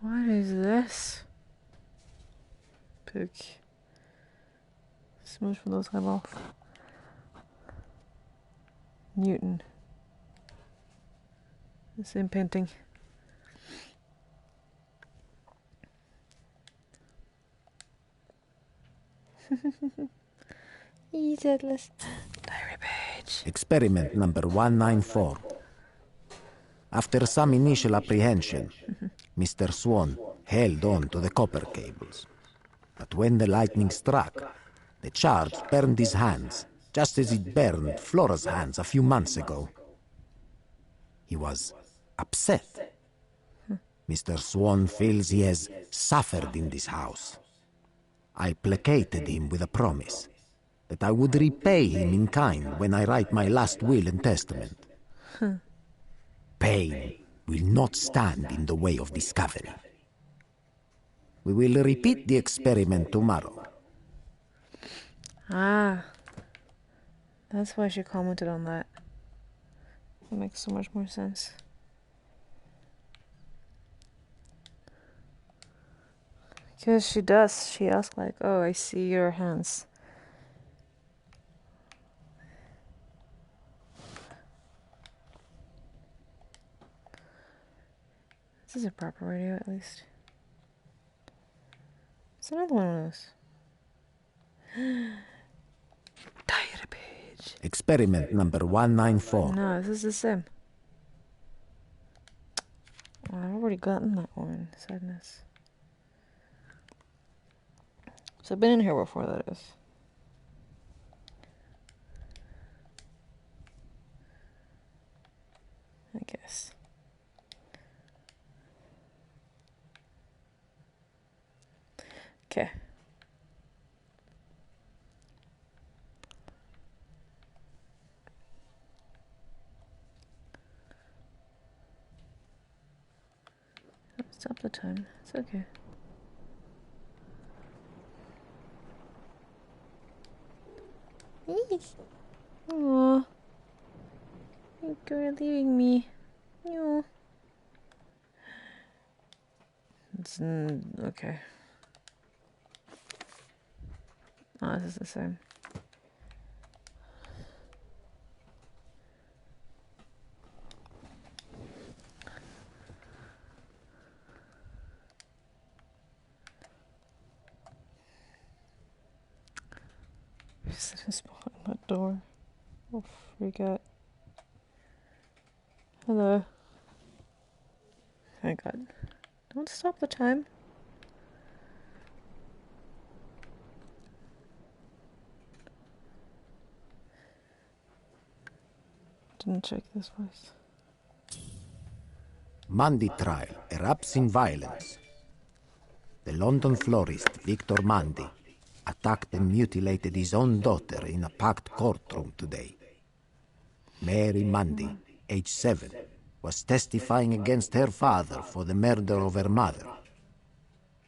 What is this? Pook. Smoosh from those eyeballs. Newton. The same painting. He's headless. Diary page. Experiment number 194. After some initial apprehension, Mr. Swan held on to the copper cables. But when the lightning struck, the charge burned his hands, just as it burned Flora's hands a few months ago. He was upset. Mr. Swan feels he has suffered in this house. I placated him with a promise that I would repay him in kind when I write my last will and testament. Pain will not stand in the way of discovery. We will repeat the experiment tomorrow. Ah. That's why she commented on that. That makes so much more sense. Because she does. She asks like, oh, I see your hands. This is a proper radio, at least. It's another one of those. Diary page. Experiment number 194. No, this is the same. Oh, I've already gotten that one. Sadness. So I've been in here before, that is. I guess. Okay. Stop the time. It's okay. Aww. You're leaving me. No. It's okay. Oh, this is the same. Just behind that door. Oh, freak out. Hello. Thank God. Don't stop the time. Didn't check this place. Mundy trial erupts in violence. The London florist Victor Mundy attacked and mutilated his own daughter in a packed courtroom today. Mary Mundy, age 7, was testifying against her father for the murder of her mother.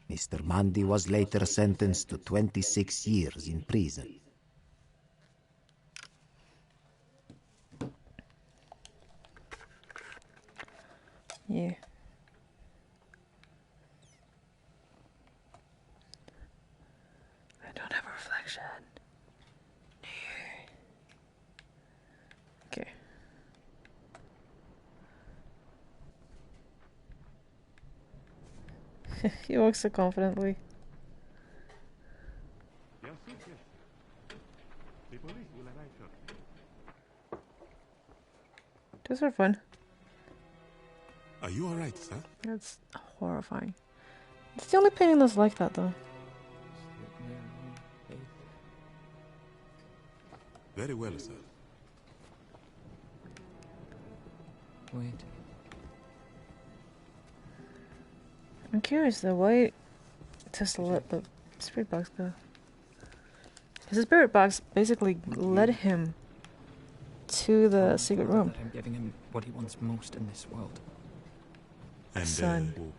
Mr. Mundy was later sentenced to 26 years in prison. Yeah. I don't have a reflection. Okay. He walks so confidently. Yes, yes, yes. The police will arrive shortly. Just for fun. Are you alright, sir? That's horrifying. It's the only painting that's like that, though. Very well, sir. Wait. I'm curious though, why just let the spirit box go? Because the spirit box basically led him to the secret room. I'm giving him what he wants most in this world. And Son.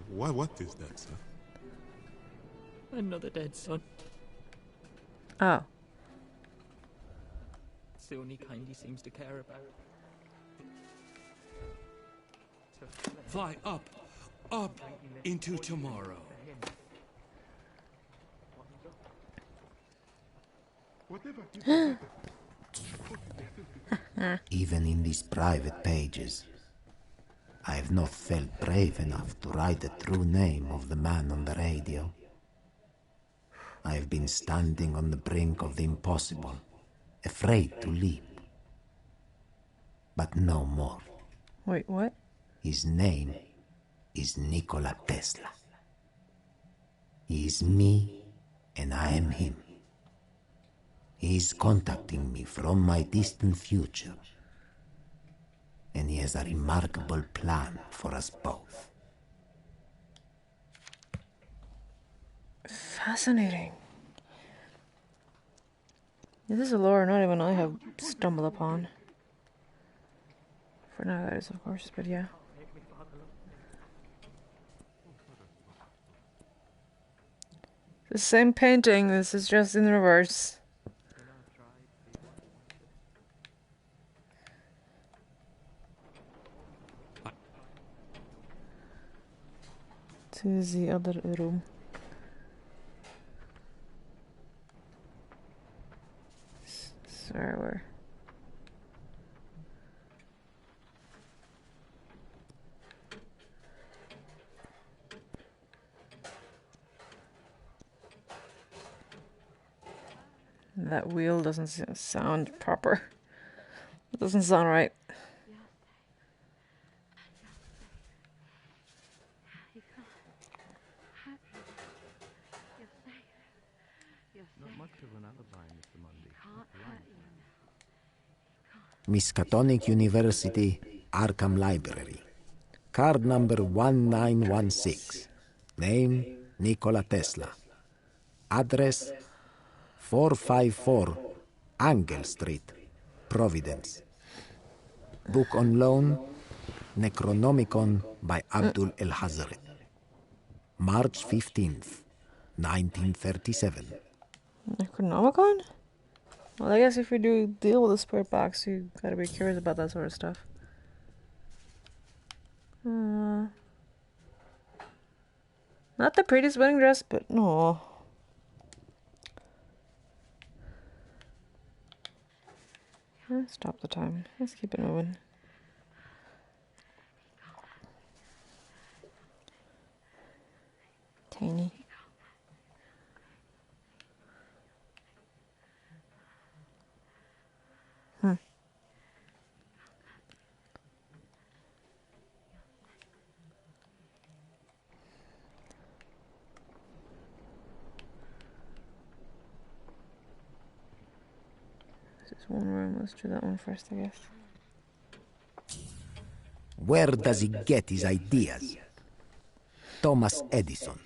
What is that, sir? Another dead son. Oh. It's the only kind he seems to care about. Fly up! Up into tomorrow. Whatever is Even in these private pages, I have not felt brave enough to write the true name of the man on the radio. I have been standing on the brink of the impossible, afraid to leap. But no more. Wait, what? His name is Nikola Tesla. He is me, and I am him. He is contacting me from my distant future. And he has a remarkable plan for us both. Fascinating. This is a lore not even I have stumbled upon. For now, that is, of course, but yeah. The same painting, this is just in reverse. To the other room. Sorry, where? That wheel doesn't sound proper. It doesn't sound right. not much of an alibi, Mr. Mundy. Miskatonic University, Arkham Library. Card number 1916. Name, Nikola Tesla. Address, 454 Angel Street, Providence. Book on loan, Necronomicon by Abdul El-Hazred. March 15th, 1937. Necronomicon? Well, I guess if you do deal with a spirit box, you gotta be curious about that sort of stuff. Not the prettiest wedding dress, but no. Stop the time. Let's keep it moving. Tiny. This is one room. Let's do that one first, I guess. Where does he get his ideas? Thomas Edison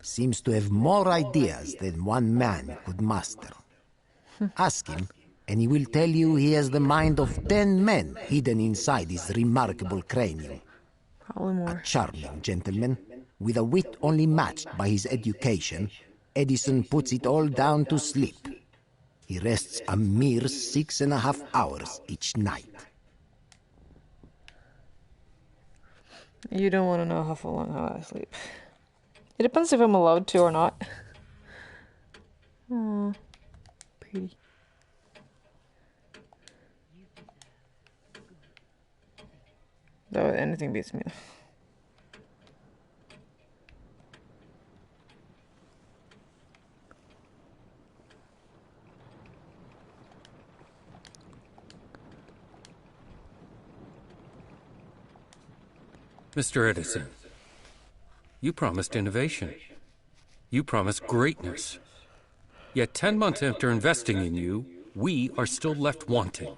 seems to have more ideas than one man could master. Ask him, and he will tell you he has the mind of 10 men hidden inside his remarkable cranium. Probably more. A charming gentleman, with a wit only matched by his education, Edison puts it all down to sleep. He rests a mere 6.5 hours each night. You don't want to know how long I sleep. It depends if I'm allowed to or not. Aww. Pretty. Though anything beats me. Mr. Edison, you promised innovation. You promised greatness. Yet 10 months after investing in you, we are still left wanting.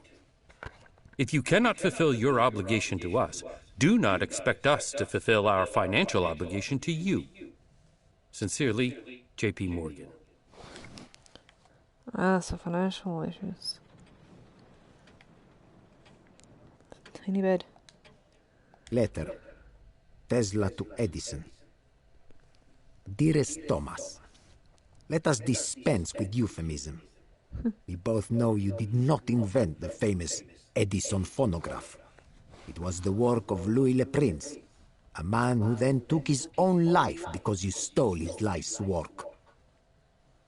If you cannot fulfill your obligation to us, do not expect us to fulfill our financial obligation to you. Sincerely, J.P. Morgan. So financial issues. Tiny bed. Letter. Tesla to Edison. Dearest Thomas, let us dispense with euphemism. We both know you did not invent the famous Edison phonograph. It was the work of Louis Le Prince. A man who then took his own life because you stole his life's work.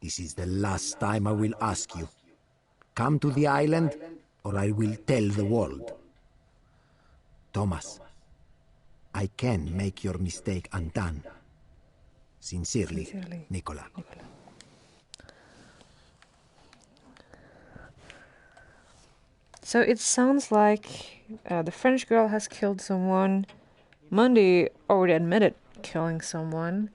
This is the last time I will ask you. Come to the island, or I will tell the world. Thomas, I can make your mistake undone. Sincerely, Nicola. So it sounds like the French girl has killed someone. Mundy already admitted killing someone.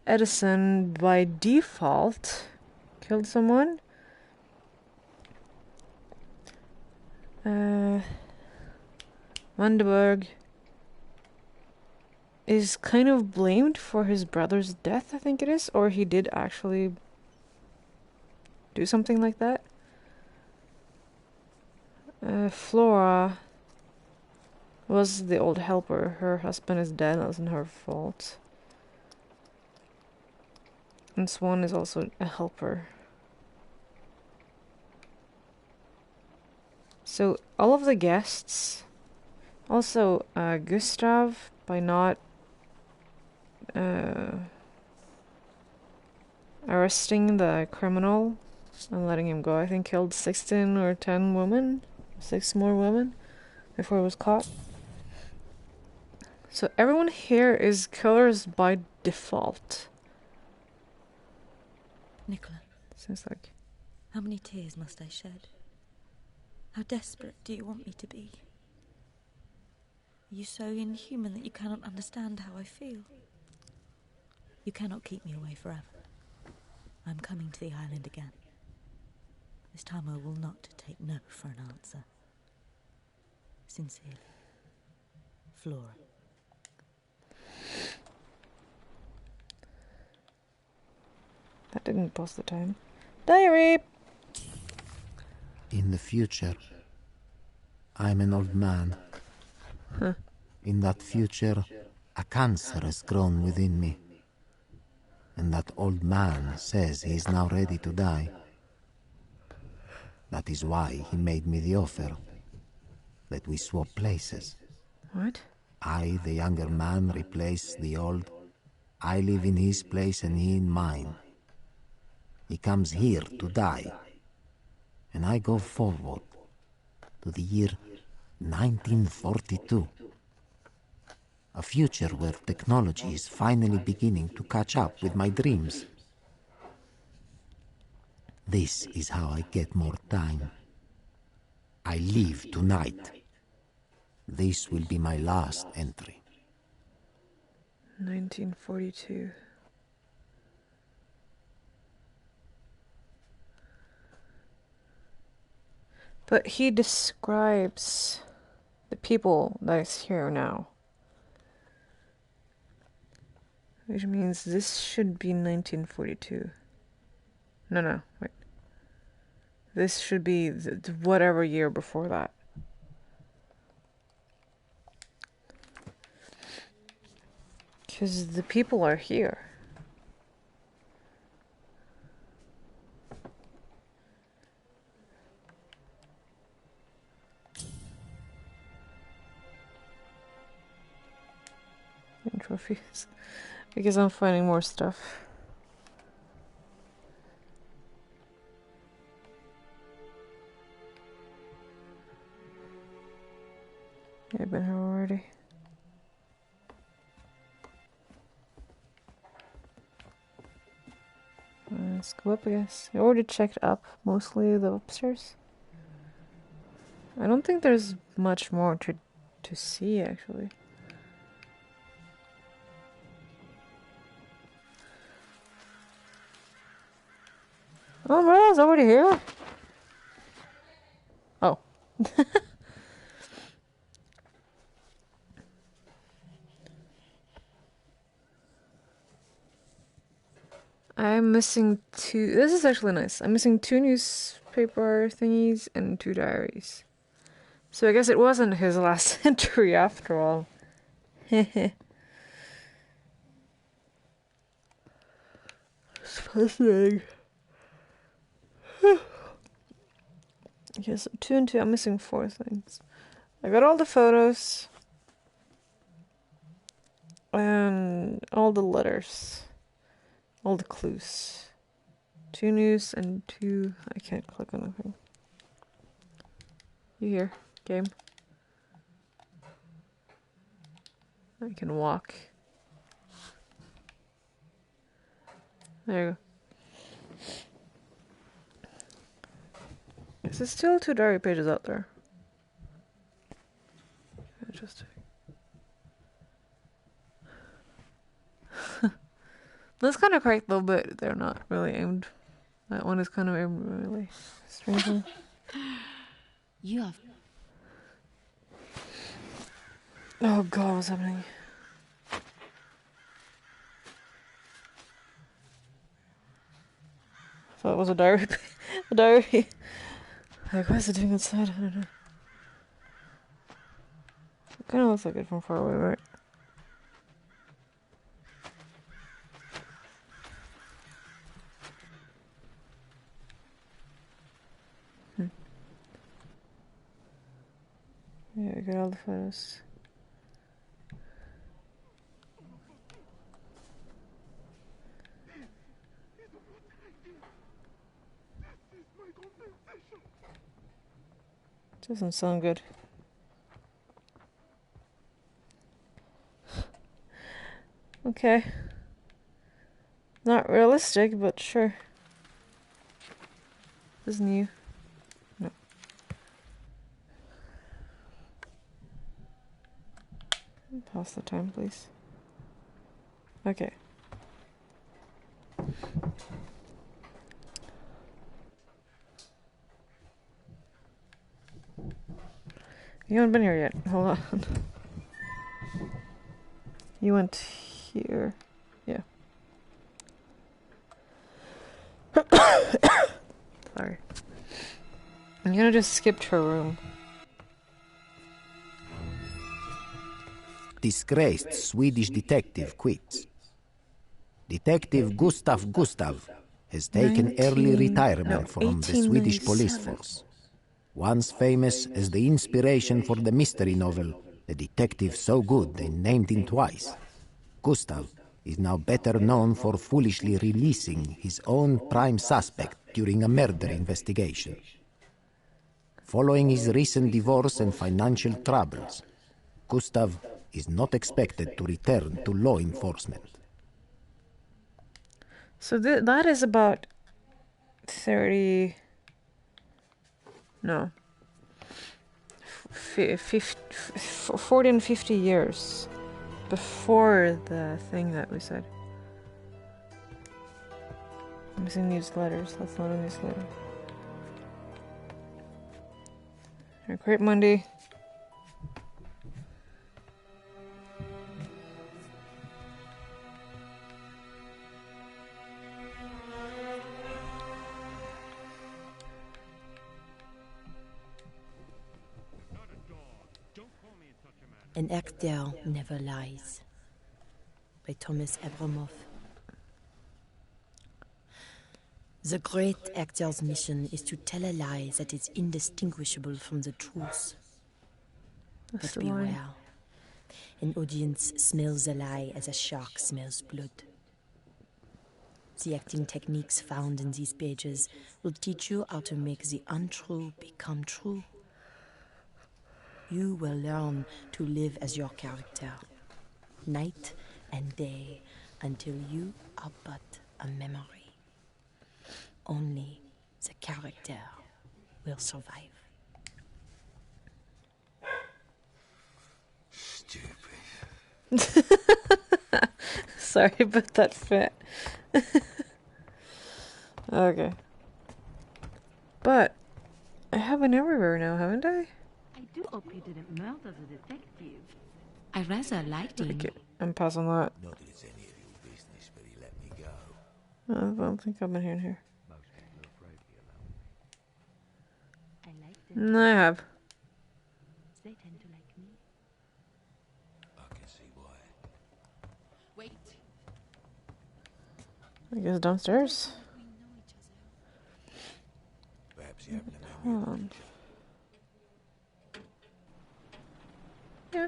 Edison, by default, killed someone. Mundenberg is kind of blamed for his brother's death, I think it is. Or he did actually do something like that. Flora was the old helper. Her husband is dead. That wasn't her fault. And Swan is also a helper. So all of the guests, also Gustav, by not arresting the criminal and letting him go, I think killed 16 or 10 women, 6 more women before he was caught. So everyone here is killers by default. Nicola, Seems like. how many tears must I shed? How desperate do you want me to be? Are you so inhuman that you cannot understand how I feel? You cannot keep me away forever. I'm coming to the island again. This time I will not take no for an answer. Sincerely, Flora. That didn't post the time. Diary! In the future, I'm an old man. Huh. In that future, a cancer has grown within me. And that old man says he is now ready to die. That is why he made me the offer. That we swap places. What? I, the younger man, replace the old. I live in his place and he in mine. He comes here to die. And I go forward to the year 1942. A future where technology is finally beginning to catch up with my dreams. This is how I get more time. I leave tonight. This will be my last entry. 1942. But he describes the people that is here now. Which means this should be 1942. No, wait. This should be whatever year before that. Because the people are here. And trophies. Because I'm finding more stuff. Yeah, I've been here already. Let's go up, I guess. I already checked up mostly the upstairs. I don't think there's much more to see, actually. Oh, Marilla's already here? Oh. I'm missing 2... This is actually nice. I'm missing 2 newspaper thingies and 2 diaries. So I guess it wasn't his last entry after all. It's fascinating. Okay, so 2 and 2. I'm missing 4 things. I got all the photos. And all the letters. All the clues. 2 news and 2... I can't click on anything. You here, game? I can walk. There you go. Is there still 2 diary pages out there? Interesting. That's kind of correct though, but they're not really aimed. That one is kind of aimed really strangely. You have. Oh god, what's happening? I thought it was a diary. A diary. Like, why is it doing outside? I don't know. It kind of looks like it from far away, right? Yeah, I got all the photos. Doesn't sound good. Okay. Not realistic, but sure. This is new. No. Pass the time, please. Okay. You haven't been here yet. Hold on. You went here. Yeah. Sorry. I'm gonna just skip her room. Disgraced Swedish detective quits. Detective Gustav has taken early retirement from the Swedish police 1897. force. Once famous as the inspiration for the mystery novel, The Detective So Good They Named Him Twice, Gustav is now better known for foolishly releasing his own prime suspect during a murder investigation. Following his recent divorce and financial troubles, Gustav is not expected to return to law enforcement. So that is about 30... No. 40 and 50 years before the thing that we said. Missing newsletters. That's not a newsletter. Here, Create Monday. An actor never lies. By Thomas Abramoff. The great actor's mission is to tell a lie that is indistinguishable from the truth. That's But the line. beware. An audience smells a lie as a shark smells blood. The acting techniques found in these pages will teach you how to make the untrue become true. You will learn to live as your character, night and day, until you are but a memory. Only the character will survive. Stupid. Sorry about that fit. Okay. But I have an everywhere now, haven't I? I do hope you didn't murder the detective. I rather liked him. Okay, I'm passing that. Not that it's any of your business, but he let me go. I don't think I've been here and here. Most people are afraid to be alone. I liked them. No, I have. They tend to like me. I can see why. Wait. I guess downstairs. We know each other. Perhaps you haven't a Hold memory of on. each other. Yeah.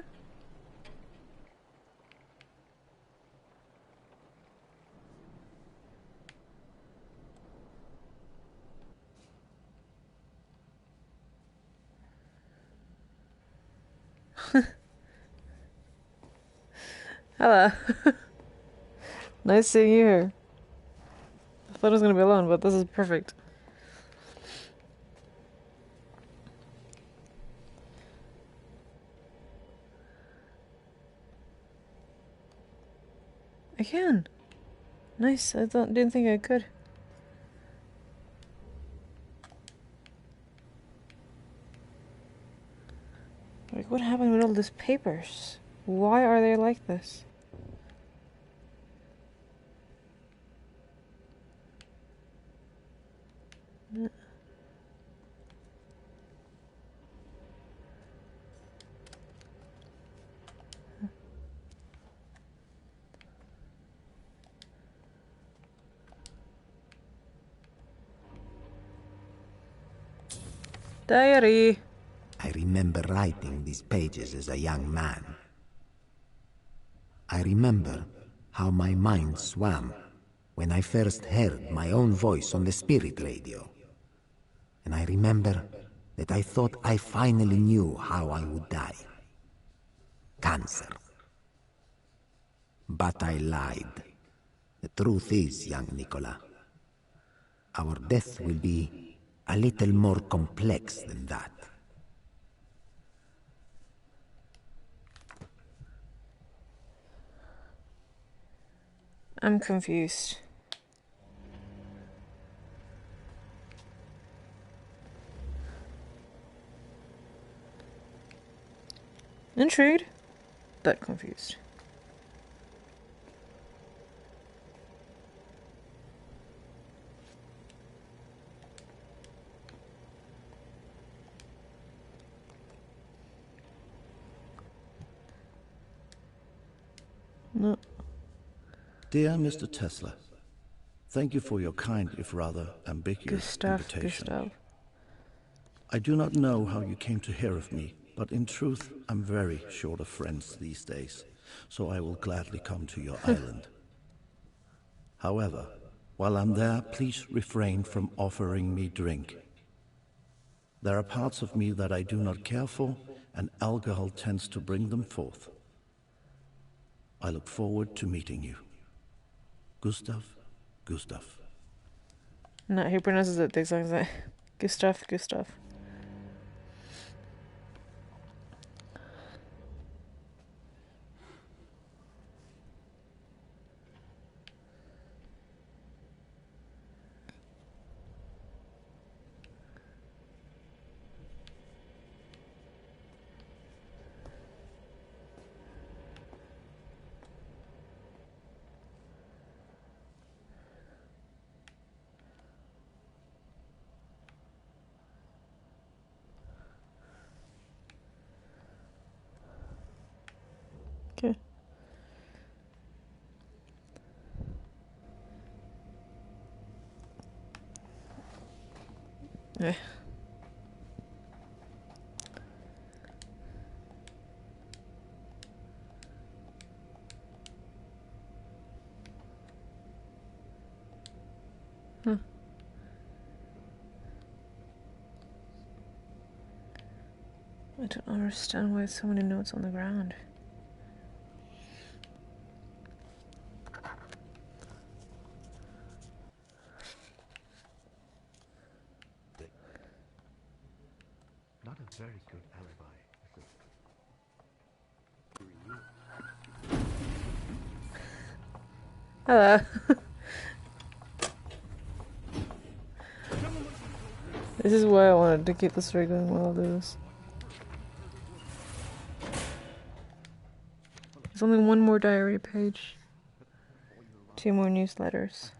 Hello. Nice seeing you here. I thought I was gonna be alone, but this is perfect. I can. Nice. Didn't think I could. Like, what happened with all these papers? Why are they like this? Diary. I remember writing these pages as a young man. I remember how my mind swam when I first heard my own voice on the spirit radio. And I remember that I thought I finally knew how I would die. Cancer. But I lied. The truth is, young Nicola, our death will be a little more complex than that. I'm confused. Intrigued, but confused. No. Dear Mr. Tesla, thank you for your kind, if rather ambiguous, invitation. Gustav. I do not know how you came to hear of me, but in truth, I'm very short of friends these days, so I will gladly come to your island. However, while I'm there, please refrain from offering me drink. There are parts of me that I do not care for, and alcohol tends to bring them forth. I look forward to meeting you. Gustav. No, he pronounces it the exact same. Gustav. Okay. Yeah. Huh. I don't understand why so many notes on the ground. Not a very good alibi, is it? Hello. This is why I wanted to keep the story going while I do this. There's only one more diary page. 2 more newsletters.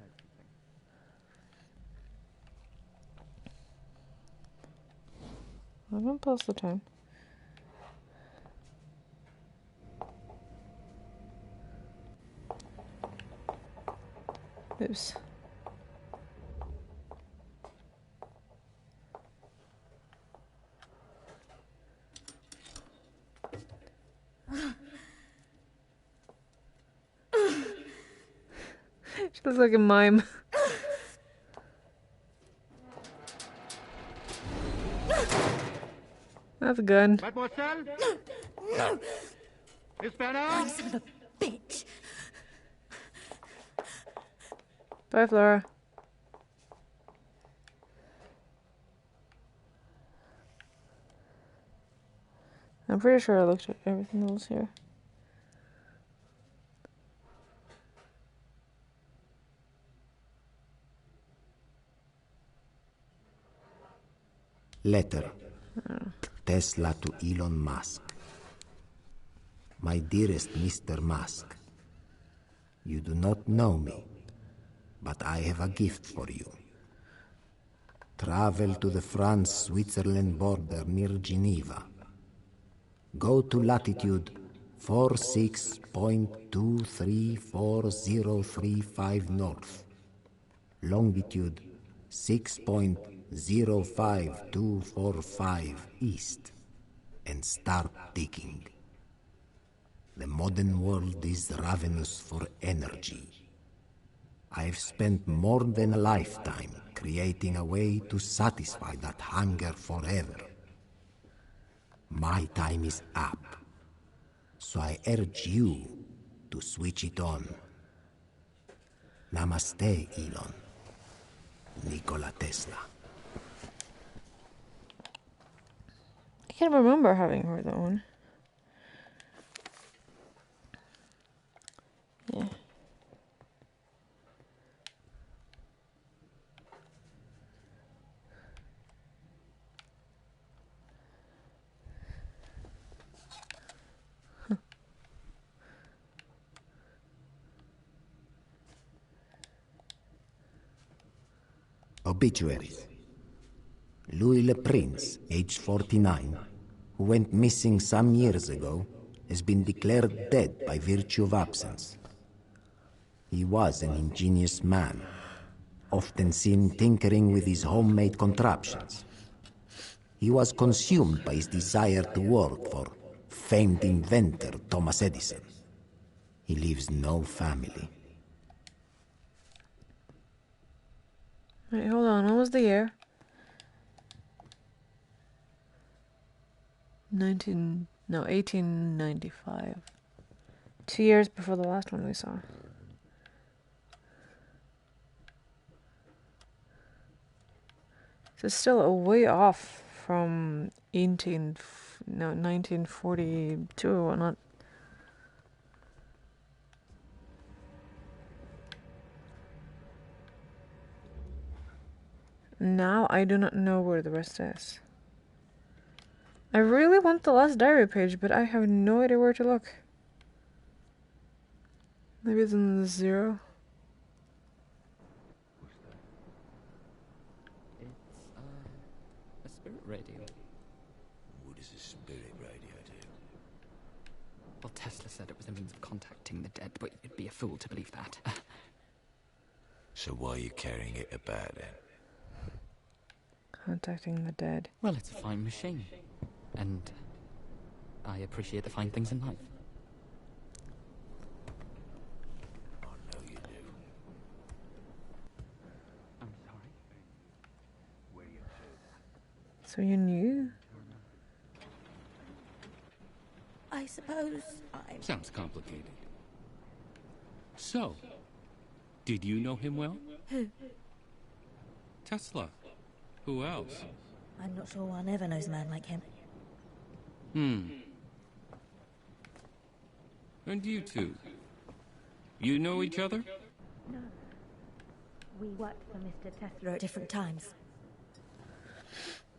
I'm gonna pause the time. Oops. She looks like a mime. I have a gun. Mademoiselle? no! Hispano! You son of a bitch! Bye, Flora. I'm pretty sure I looked at everything else here. Letter. Tesla to Elon Musk. My dearest Mr. Musk, you do not know me, but I have a gift for you. Travel to the France-Switzerland border near Geneva. Go to latitude 46.234035 north, longitude 6.05245 east, and start digging. The modern world is ravenous for energy. I've spent more than a lifetime creating a way to satisfy that hunger forever. My time is up, so I urge you to switch it on. Namaste, Elon. Nikola Tesla. I can't remember having heard that one. Yeah. Obituaries. Louis Le Prince, aged 49, who went missing some years ago, has been declared dead by virtue of absence. He was an ingenious man, often seen tinkering with his homemade contraptions. He was consumed by his desire to work for famed inventor Thomas Edison. He leaves no family. Wait, hold on. What was the year? 1895. 2 years before the last one we saw. So it's still a way off from 1942 or not. Now I do not know where the rest is. I really want the last diary page, but I have no idea where to look. Maybe it's in the 0. It's a spirit radio. What does a spirit radio do? Well, Tesla said it was a means of contacting the dead, but you'd be a fool to believe that. So why are you carrying it about then? Contacting the dead. Well, it's a fine machine. And I appreciate the fine things in life. I know you do. I'm sorry. Where you to? So you knew? I suppose I'm... Sounds complicated. So, did you know him well? Who? Tesla. Who else? I'm not sure one ever knows a man like him. And you two? You know each other? No. We worked for Mr. Tesla at different times.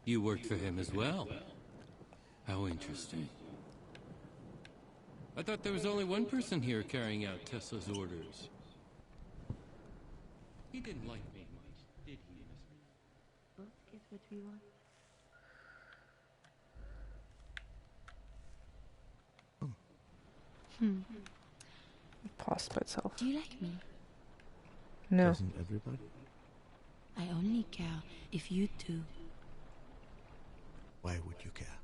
You worked for him as well. How interesting. I thought there was only one person here carrying out Tesla's orders. He didn't like me much, did he, mister? Book is what we want. Paused by itself. Do you like me? No. Doesn't everybody? I only care if you do. Why would you care?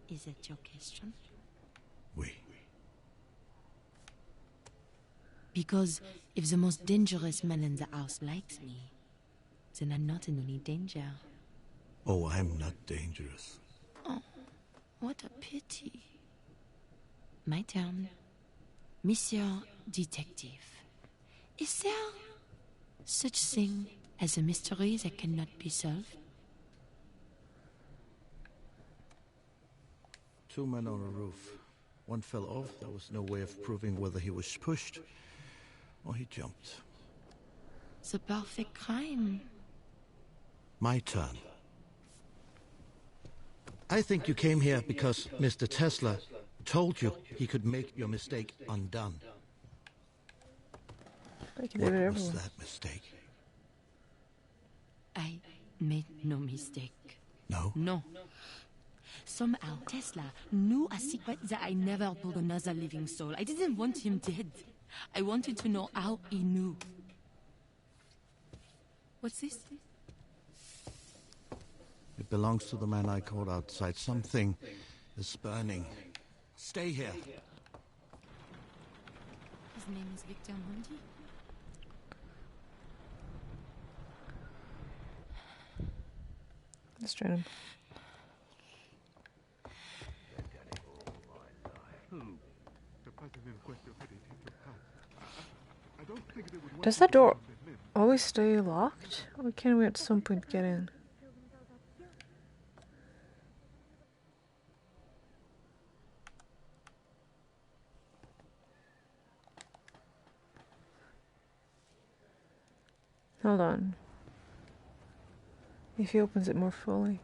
Is that your question? We. Because if the most dangerous man in the house likes me, then I'm not in any danger. Oh, I'm not dangerous. Oh, what a pity. My turn. Monsieur Detective, is there such thing as a mystery that cannot be solved? 2 men on a roof. One fell off. There was no way of proving whether he was pushed or he jumped. The perfect crime. My turn. I think you came here because Mr. Tesla told you he could make your mistake undone. I can do it What was everyone. that mistake? I made no mistake. No? No. Somehow Tesla knew a secret that I never told another living soul. I didn't want him dead. I wanted to know how he knew. What's this? It belongs to the man I caught outside. Something is burning. Stay here. His name is Victor Mundi. Let's try him. Does that door always stay locked? Or can we at some point get in? Hold on. If he opens it more fully.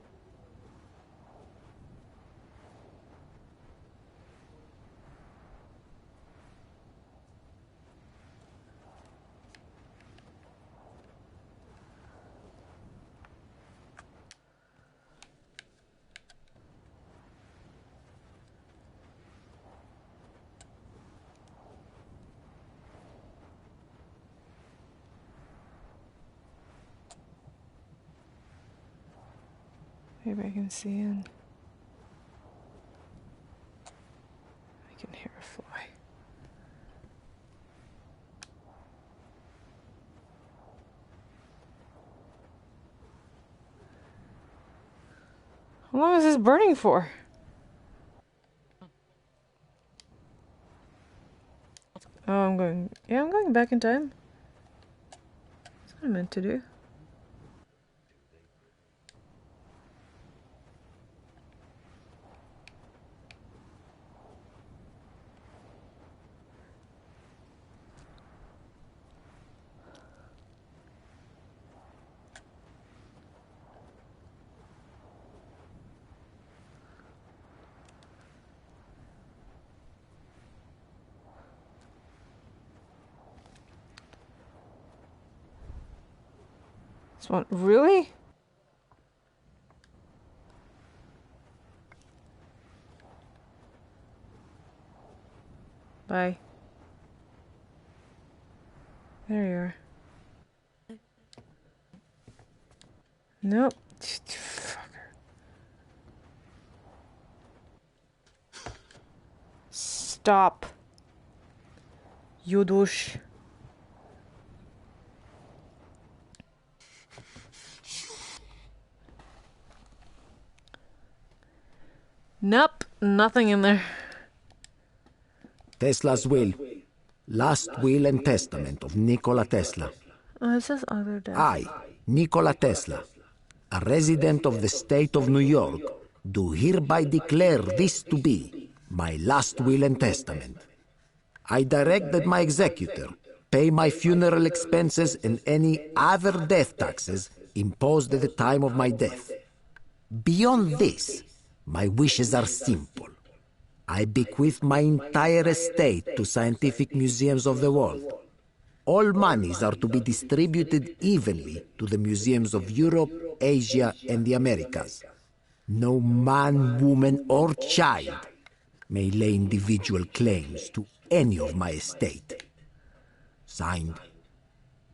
Maybe I can see in. I can hear a fly. How long is this burning for? Oh, I'm going back in time. That's what I meant to do. This one, really? Bye. There you are. Nope. Fucker. Stop. You douche. Nope, nothing in there. Tesla's will. Last will and testament of Nikola Tesla. Oh, it says other death. I, Nikola Tesla, a resident of the state of New York, do hereby declare this to be my last will and testament. I direct that my executor pay my funeral expenses and any other death taxes imposed at the time of my death. Beyond this, my wishes are simple. I bequeath my entire estate to scientific museums of the world. All monies are to be distributed evenly to the museums of Europe, Asia, and the Americas. No man, woman, or child may lay individual claims to any of my estate. Signed,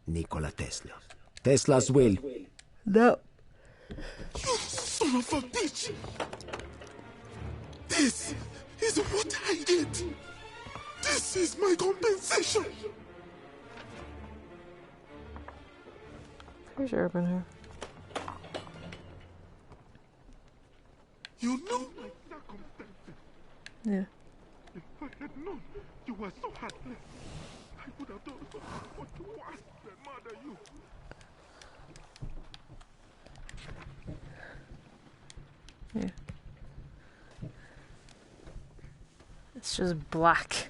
Nikola Tesla. Tesla's will. No. You son of a bitch! This is what I get! This is my compensation! Where's your urban hair? You know my circumstances. Yeah. If I had known you were so heartless, I would have done what was than murder you. Yeah. It's just black.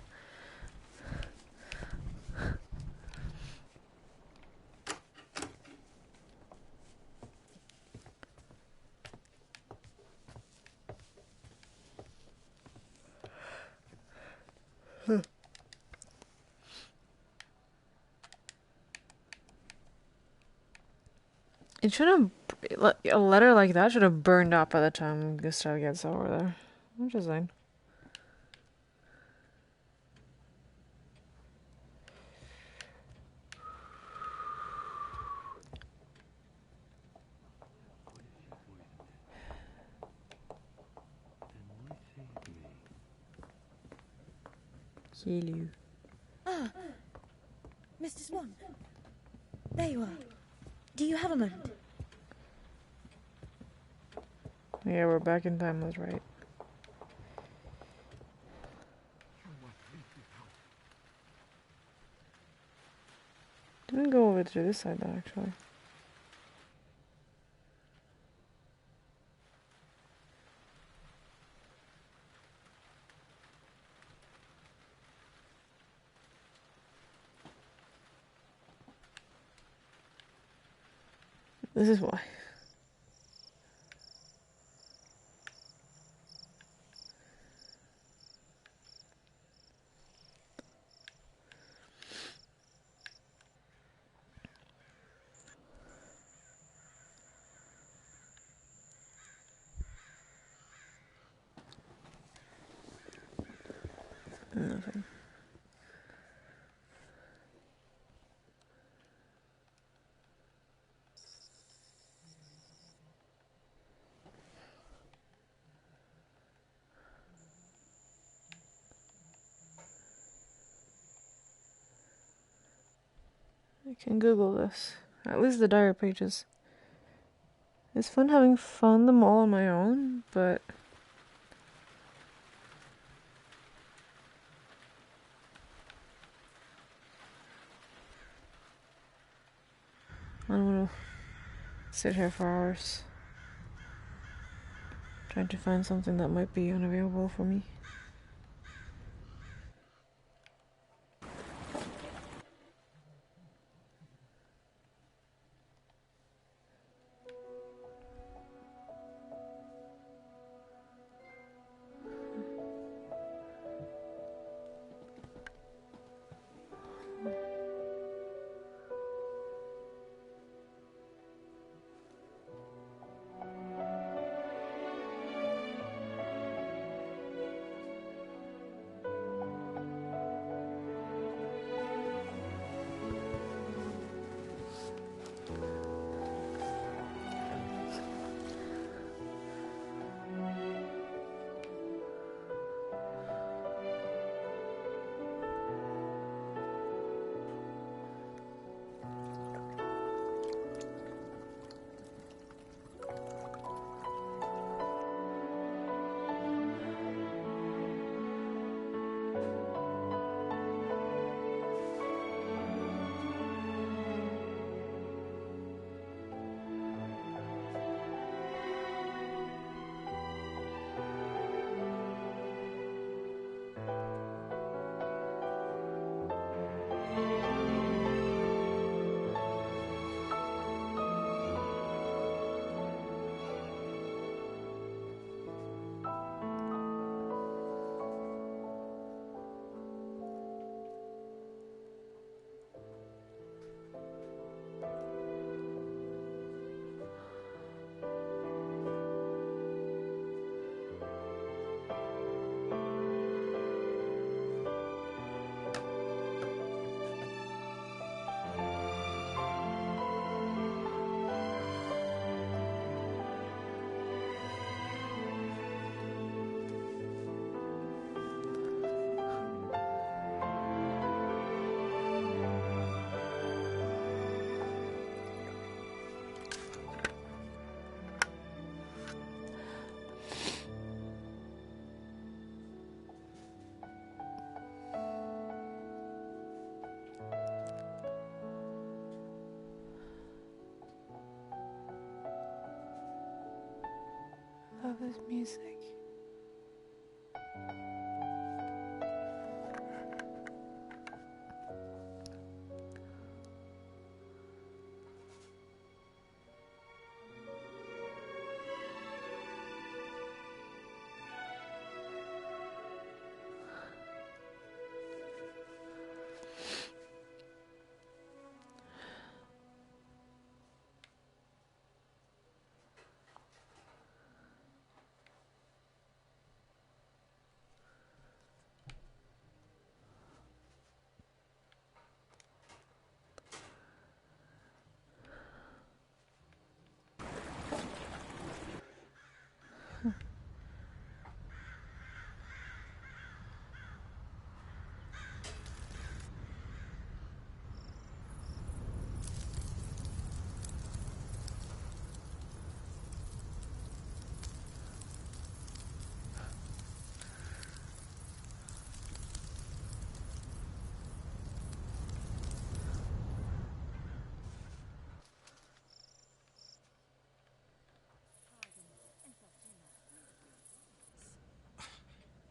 It should have, a letter like that should have burned up by the time Gustav gets over there. I'm just saying. Hello. Ah, Mr. Swan. There you are. Do you have a moment? Yeah, we're back in time, that's right. Didn't go over to this side though, actually. This is why. Nothing. I can Google this. At least the diary pages. It's fun having found them all on my own, but I don't want to sit here for hours trying to find something that might be unavailable for me. this music.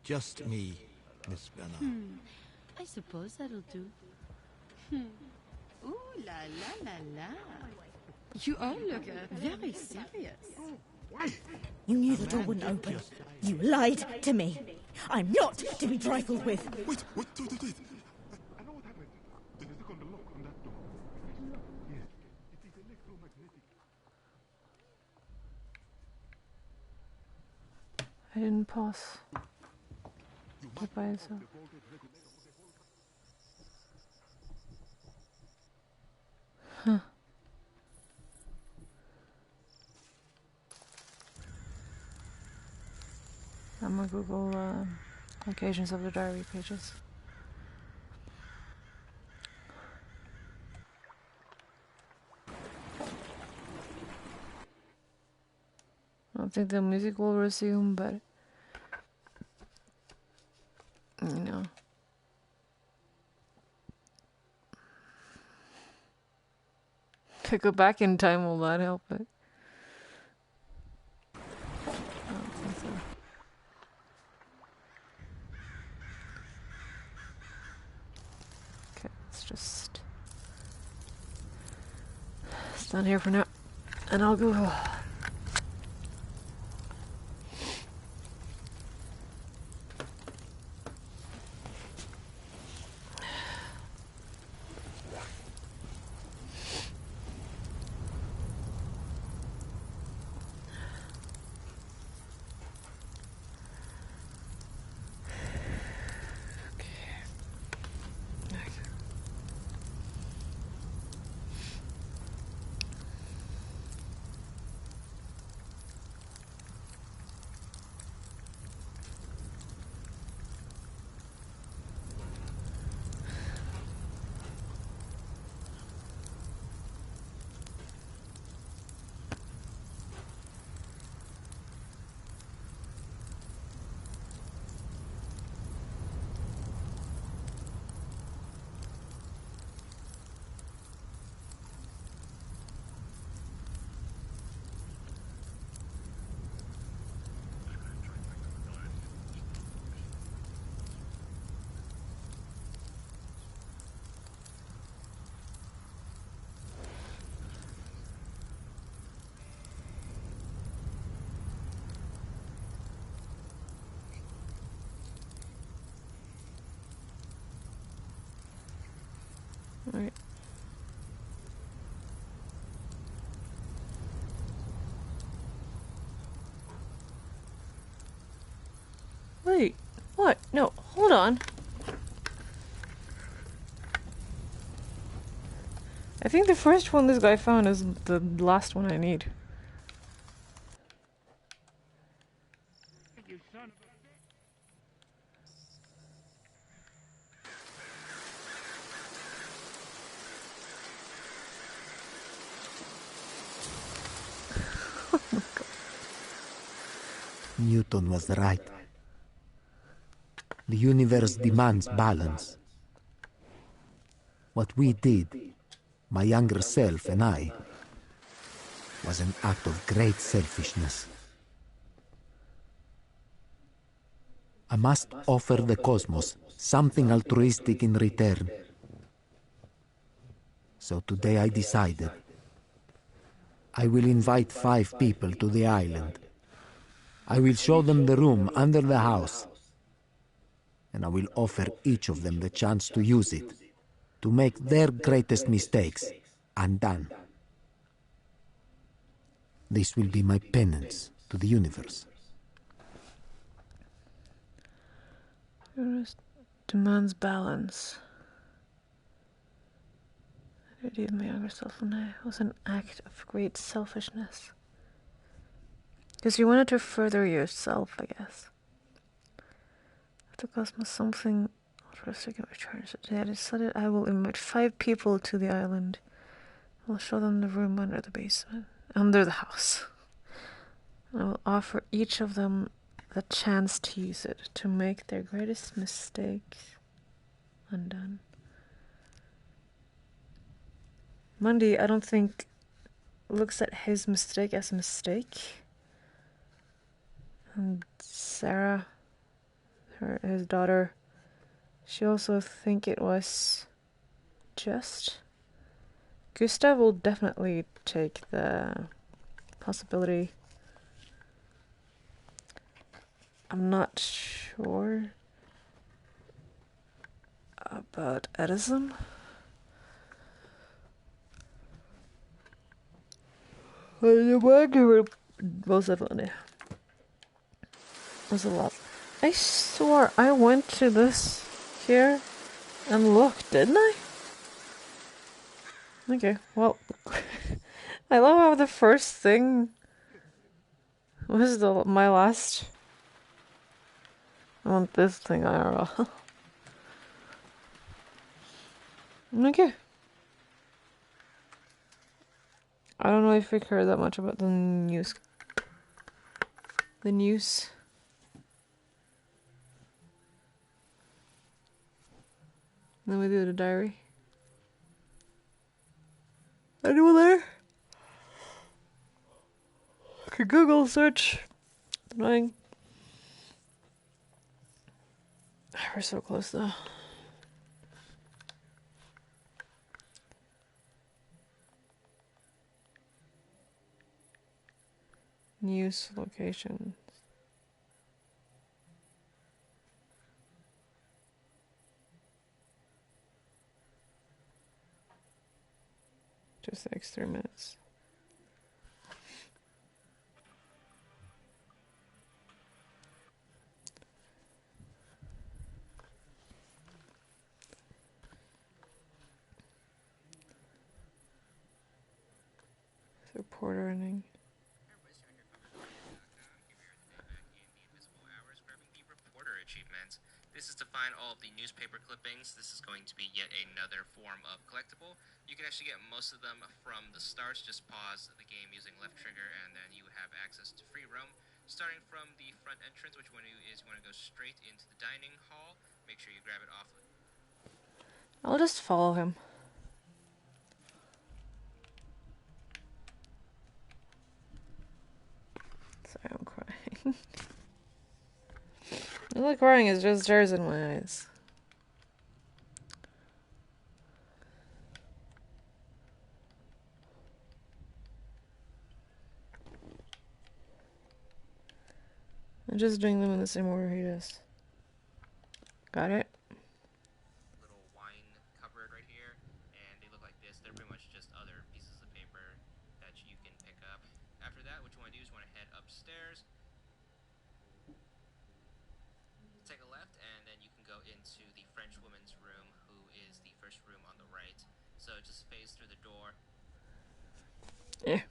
Just me, Miss Bernard. I suppose that'll do. Ooh la la la la. You all look very serious. You knew the door wouldn't open. You lied to me. I'm not to be trifled with. Wait. I know what happened. There's a second lock on that door. Yes, it is electromagnetic. I didn't pause. It by itself. Huh. I'm gonna Google occasions of the diary pages. I don't think the music will resume, but you know. If I go back in time, will that help it? I don't think so. Okay, let's just stand here for now, and I'll go. Right. Wait, what? No, hold on. I think the first one this guy found is the last one I need. You son of a... Newton was right. The universe demands balance. What we did, my younger self and I, was an act of great selfishness. I must offer the cosmos something altruistic in return. So today I decided I will invite 5 people to the island. I will show them the room under the house, and I will offer each of them the chance to use it, to make their greatest mistakes undone. This will be my penance to the universe. Universe demands balance. The idea of my younger self when I was an act of great selfishness. Because you wanted to further yourself, I guess. If the cosmos something altruistic in return, so today I decided I will invite 5 people to the island. I'll show them the room under the basement, under the house. I will offer each of them the chance to use it, to make their greatest mistakes undone. Mundy, I don't think, looks at his mistake as a mistake. And Sarah, his daughter, she also think it was just. Gustav will definitely take the possibility. I'm not sure about Edison. Most definitely. There's a lot. I swore I went to this here and looked, didn't I? Okay, well, I love how the first thing was my last. I want this thing IRL. Okay. I don't know if we care that much about the news. The news. Then we do the diary. Anyone there? Okay, Google search. Annoying. We're so close though. News location. Just the next 3 minutes. Report earning. Achievements. This is to find all of the newspaper clippings. This is going to be yet another form of collectible. You can actually get most of them from the start. Just pause the game using left trigger and then you have access to free roam. Starting from the front entrance, which you want to do is you want to go straight into the dining hall. Make sure you grab it off. I'll just follow him. Sorry, I'm crying. I'm not crying, it's just tears in my eyes. I'm just doing them in the same order he does. Got it? Little wine cupboard right here, and they look like this. They're pretty much just other pieces of paper that you can pick up. After that, what you want to do is you want to head upstairs. Take a left, and then you can go into the French woman's room, who is the first room on the right. So just phase through the door. Yeah.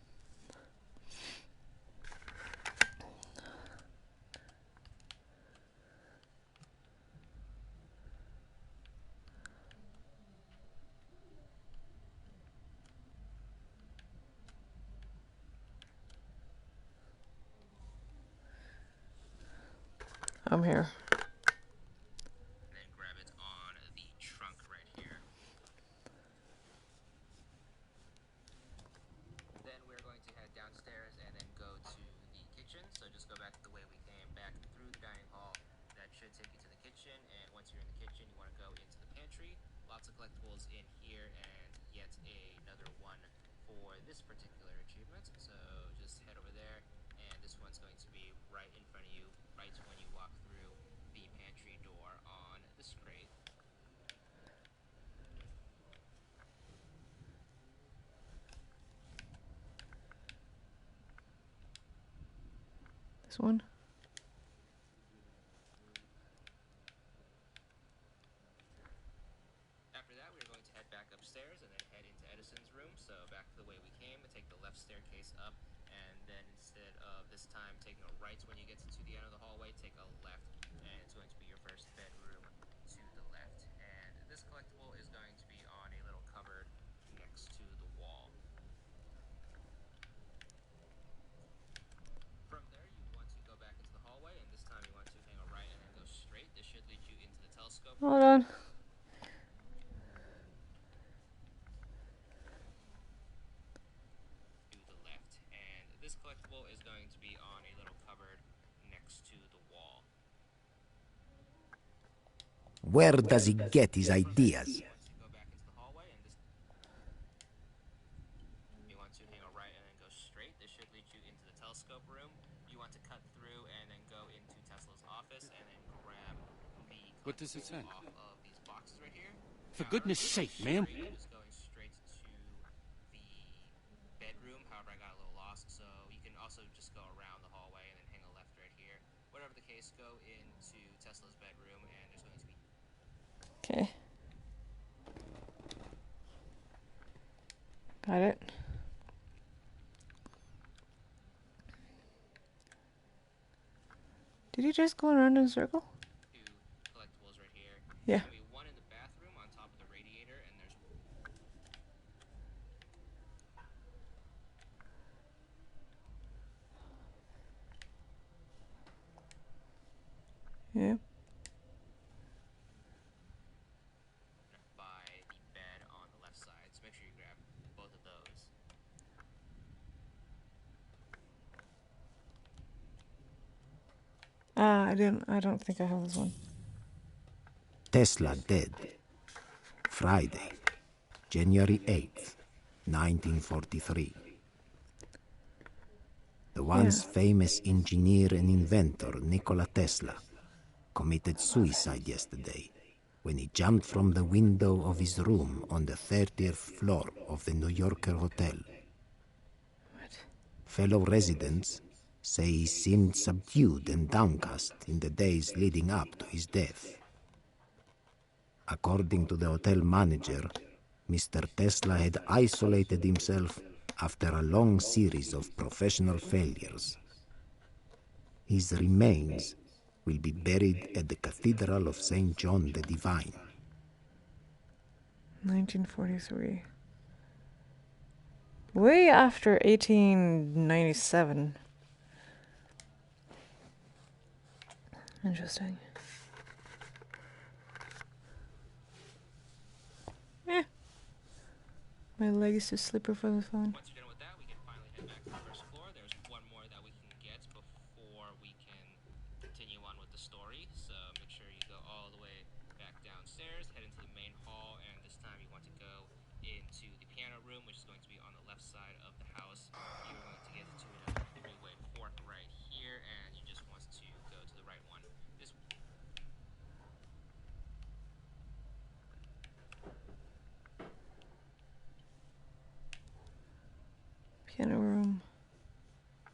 I'm here. And then grab it on the trunk right here. Then we're going to head downstairs and then go to the kitchen. So just go back the way we came back through the dining hall. That should once you're in the kitchen, you want to go into the pantry. Lots of collectibles in here, and yet another one for this particular achievement. So just head over there, and this one's going to be right in front of you, right when you walk through the pantry door on this crate. This one. After that, we're going to head back upstairs and then head into Edison's room. So back the way we came, take the left staircase up, and then instead of this time taking a right when you get to the end of the hallway, take a left, and it's going to be your first bedroom to the left. And this collectible is going to be on a little cupboard next to the wall. From there, you want to go back into the hallway, and this time you want to hang a right and then go straight. This should lead you into the telescope. Hold on. To the left, and this collectible is going to be on a little cupboard next to the wall. Where does he get his ideas? Go back into the hallway, and this you want to hang a right and then go straight. This should lead you into the telescope room. You want to cut through and then go into Tesla's office and then grab the What does it say? off of these boxes right here. For goodness sake, ma'am. Just going straight to the bedroom. However, I got a little lost, so you can also just go around the hallway and then hang a left right here. Whatever the case, go into Tesla's bedroom, and there's going to be. Okay. Got it. Did you just go around in a circle? Two collectibles right here. Yeah. There's going to be one in the bathroom on top of the radiator, and there's Yeah. by the bed on the left side. So make sure you grab both of those. I don't think I have this one. Tesla dead. Friday, January 8th, 1943. The once famous engineer and inventor Nikola Tesla committed suicide yesterday when he jumped from the window of his room on the 30th floor of the New Yorker Hotel. Fellow residents say he seemed subdued and downcast in the days leading up to his death. According to the hotel manager, Mr. Tesla had isolated himself after a long series of professional failures. His remains will be buried at the Cathedral of St. John the Divine. 1943. Way after 1897. Interesting. My leg is too slippery for the phone. Once you're done with that, we can finally head back to the first floor. There's one more that we can get before we can continue on with the story. So make sure you go all the way back downstairs, head into the main hall, and this time you want to go into the piano room, which is going to be on the left side of the house. You're going to get to a three-way fork right here, and you just want to go to the right one. This Piano room.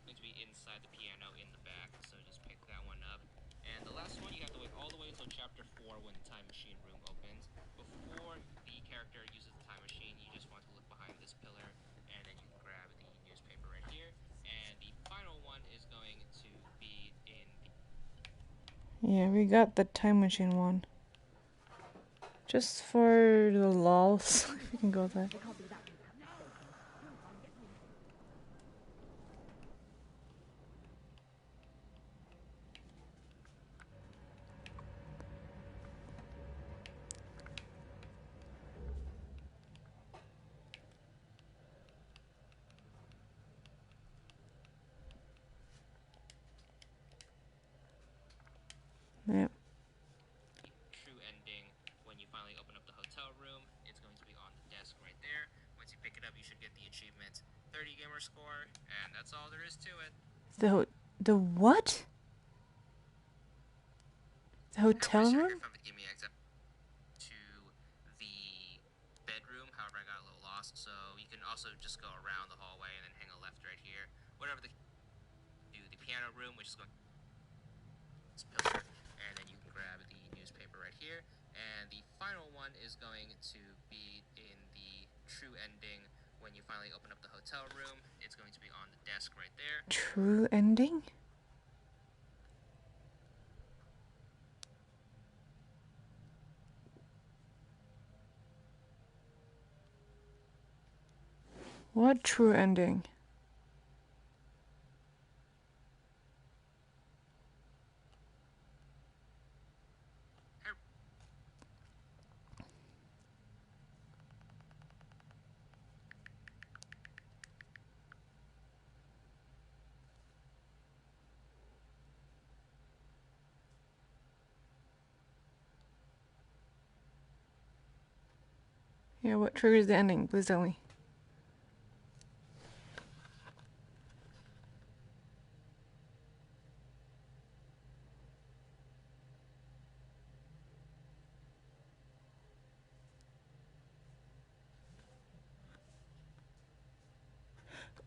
going to be inside the piano in the back, so just pick that one up. And the last one, you have to wait all the way until chapter 4 when the time machine room opens. Before the character uses the time machine, you just want to look behind this pillar, and then you can grab the newspaper right here. And the final one is going to be in the... Yeah, we got the time machine one. Just for the lols, we can go there. true Yep. achievement, 30 gamer score, and that's all there is to it. The what? The hotel room? From the GameX to the bedroom. However, I got a little lost, so you can also just go around the hallway and then hang a left right here. Whatever do the piano room, which is going this pillar, and then you can grab the newspaper right here. And the final one is going to be in the true ending when you finally open up the hotel room. It's going to be on the desk right there. True ending? What true ending? Yeah, what triggers the ending? Please tell me.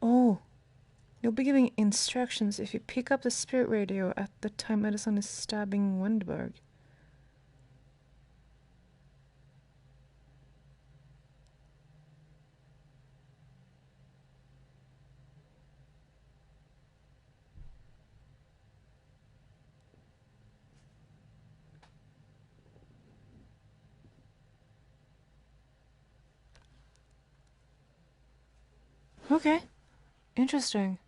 Oh, you'll be giving instructions if you pick up the spirit radio at the time Edison is stabbing Wendberg. Okay. Interesting.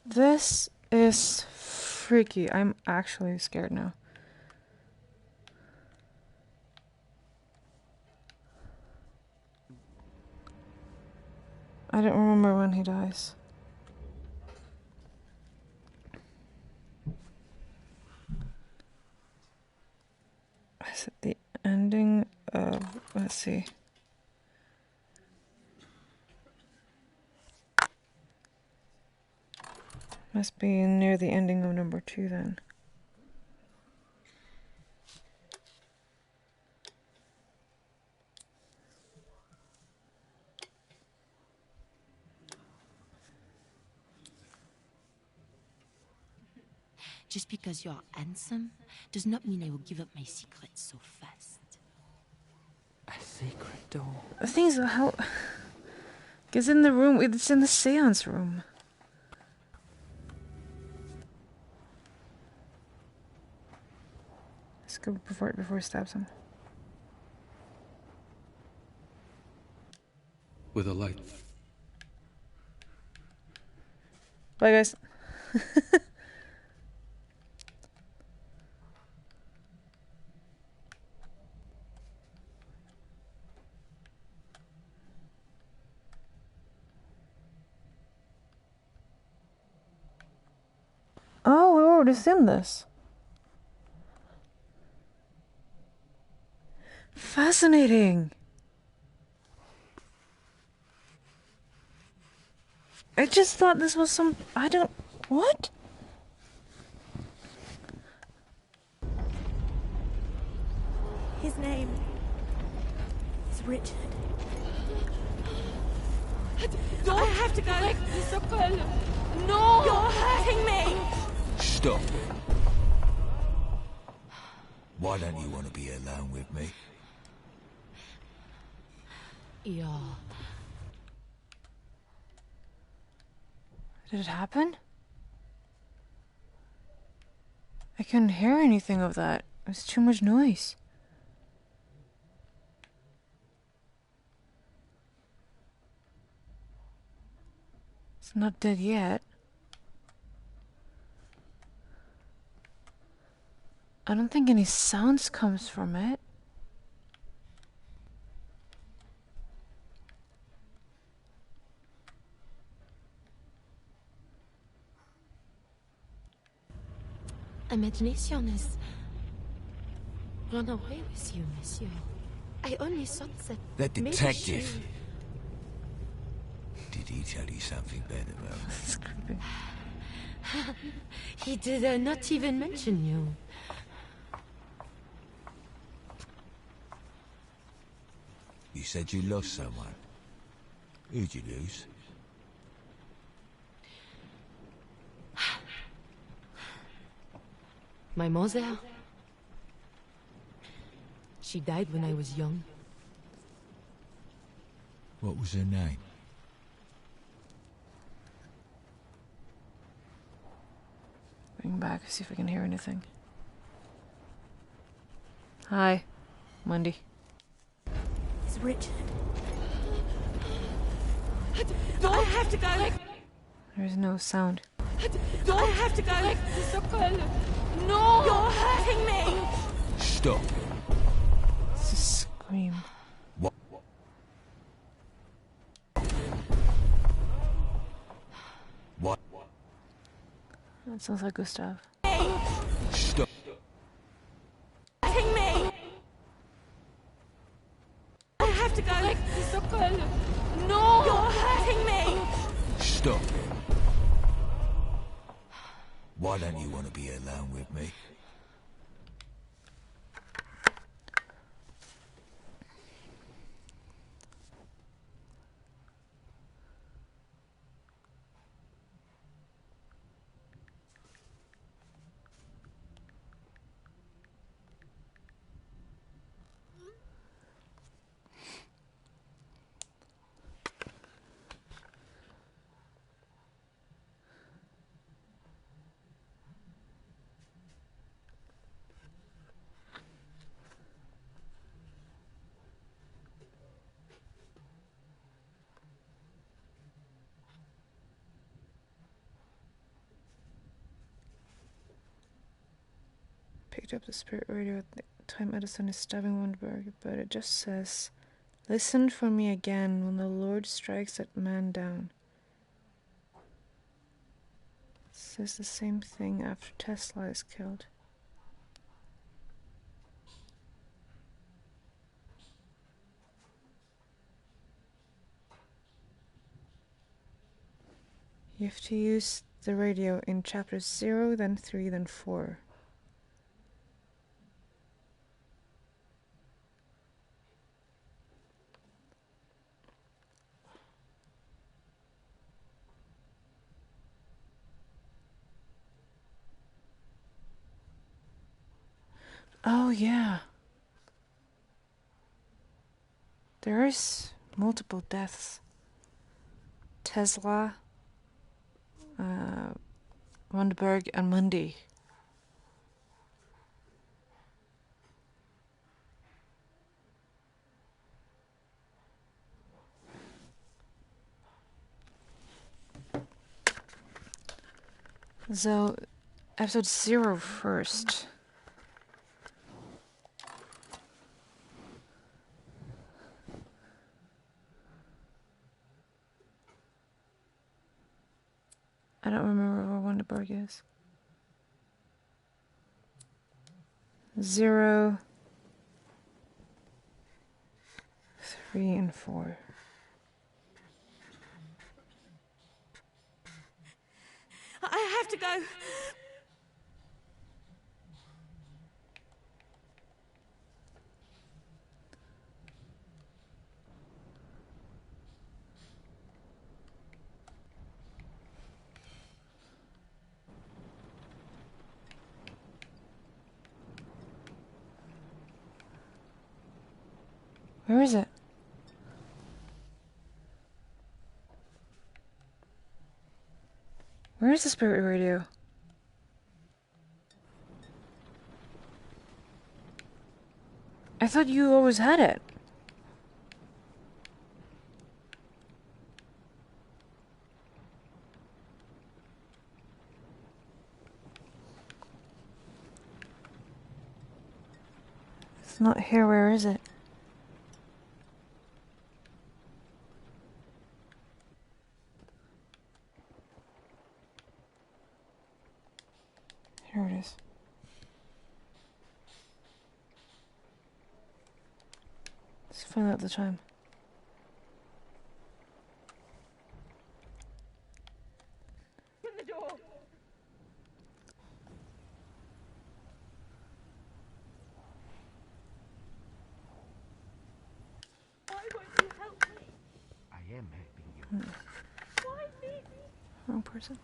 This is freaky. I'm actually scared now. I don't remember when he dies. Is it the ending of... Let's see. Must be near the ending of number 2 then. Just because you're handsome does not mean I will give up my secrets so fast. A secret door. The thing is, how... It's in the room, it's in the seance room. Let's go before he stabs him. With a light. Bye, guys. Oh, we already seen this. Fascinating. I just thought this was some... I don't... What? His name is Richard. I have to go. No! You're hurting me! Stop. Why don't you want to be alone with me? Yeah. Did it happen? I couldn't hear anything of that. It was too much noise. It's not dead yet. I don't think any sounds comes from it. Imagination has run away with you, monsieur. I only thought that... The maybe detective. Did he tell you something bad about me? This is creepy. He did not even mention you. You said you lost someone. Who'd you lose? My mother. She died when I was young. What was her name? Bring back, see if I can hear anything. Hi, Mundy. It's Richard. I have to go. There's no sound. I have to go. No! You're hurting me! Stop. It's a scream. What? What? That sounds like Gustav. Stop. Hurting me! I have to go. No! You're hurting me! Stop. Why don't you want to be alone with me? Picked up the spirit radio at the time Edison is stabbing Wundberg, but it just says, "Listen for me again when the Lord strikes that man down." It says the same thing after Tesla is killed. You have to use the radio in chapters 0, then 3, then 4. Oh, yeah. There is multiple deaths. Tesla, Wundberg, and Mundy. So, episode 0 first. I don't remember where Wunderberg is. 0, 3, and 4. I have to go. Where is it? Where is the spirit radio? I thought you always had it. It's not here. Where is it? Here it is. Let's find out the time. Open the door! Why won't you help me? I am helping you. Why me? Wrong person.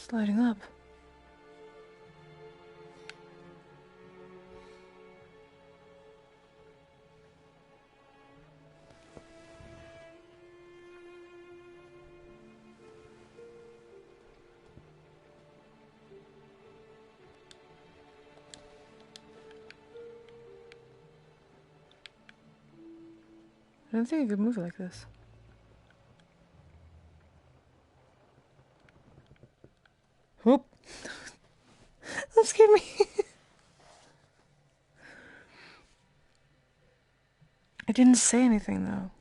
It's lighting up. I don't think I could move it like this. Whoop! That scared me. I didn't say anything though.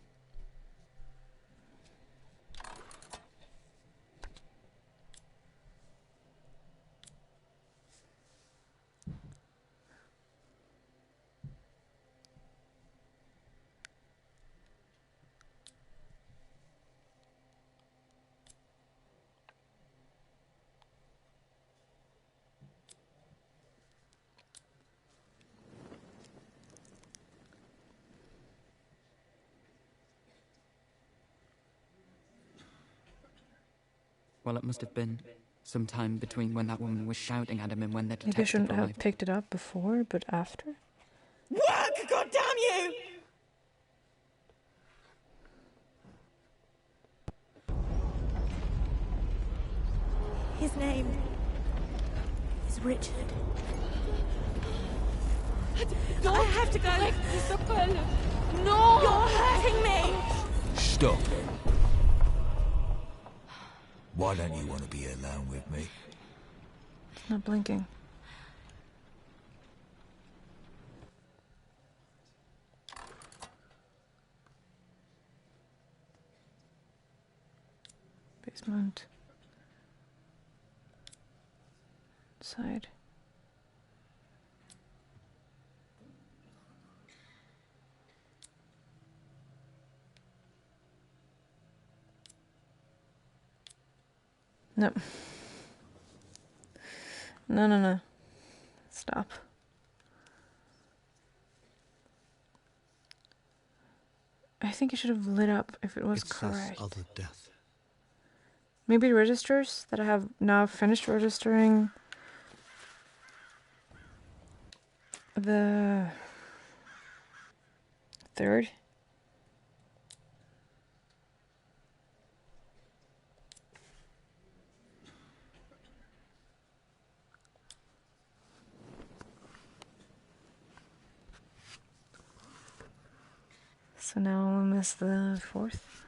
Well, it must have been some time between when that woman was shouting at him and when the Maybe I detective shouldn't have arrived. picked it up before, but after? Work! God damn you! His name is Richard. I have to go. No! You're hurting me! Stop. Why don't you want to be alone with me? It's not blinking. Basement. Side. No. No. Stop. I think it should have lit up if it was It says correct. other death. Maybe it registers that I have now finished registering the third. So now I'll miss the fourth.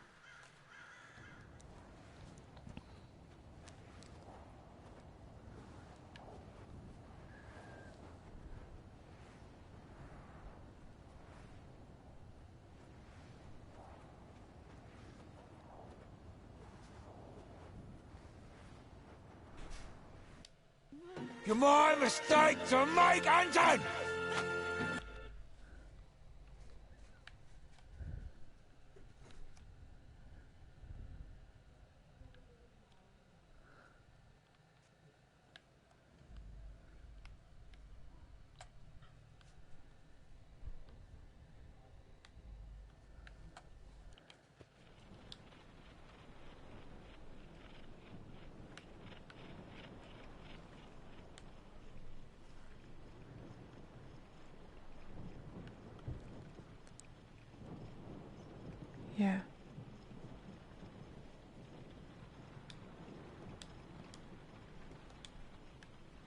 You're my mistake to make, Anton! Yeah.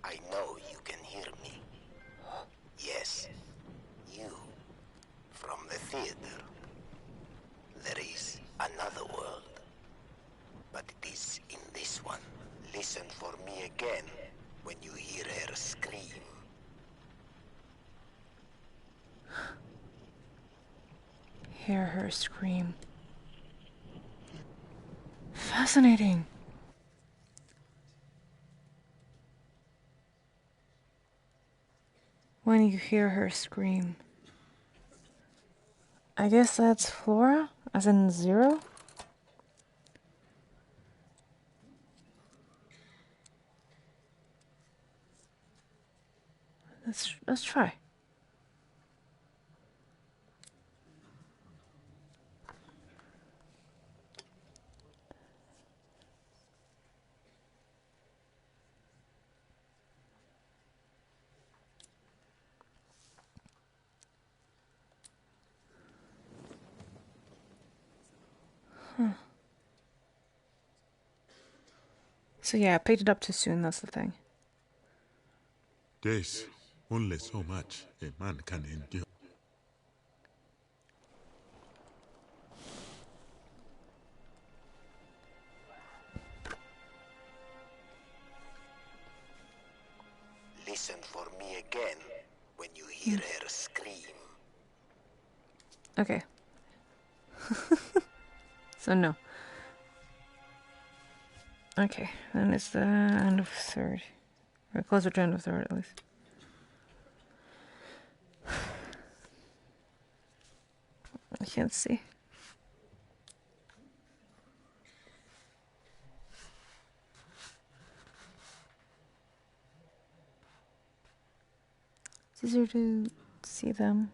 I know you can hear me. Yes, you. From the theater. There is another world. But it is in this one. Listen for me again when you hear her scream. Hear her scream. Fascinating. When you hear her scream. I guess that's Flora, as in 0? Let's try. So yeah, I picked it up too soon, that's the thing. There's only so much a man can endure. Listen for me again when you hear her scream. Okay. So no. Okay, then it's the end of 3rd. Or closer to end of 3rd, at least. I can't see. It's easier to see them.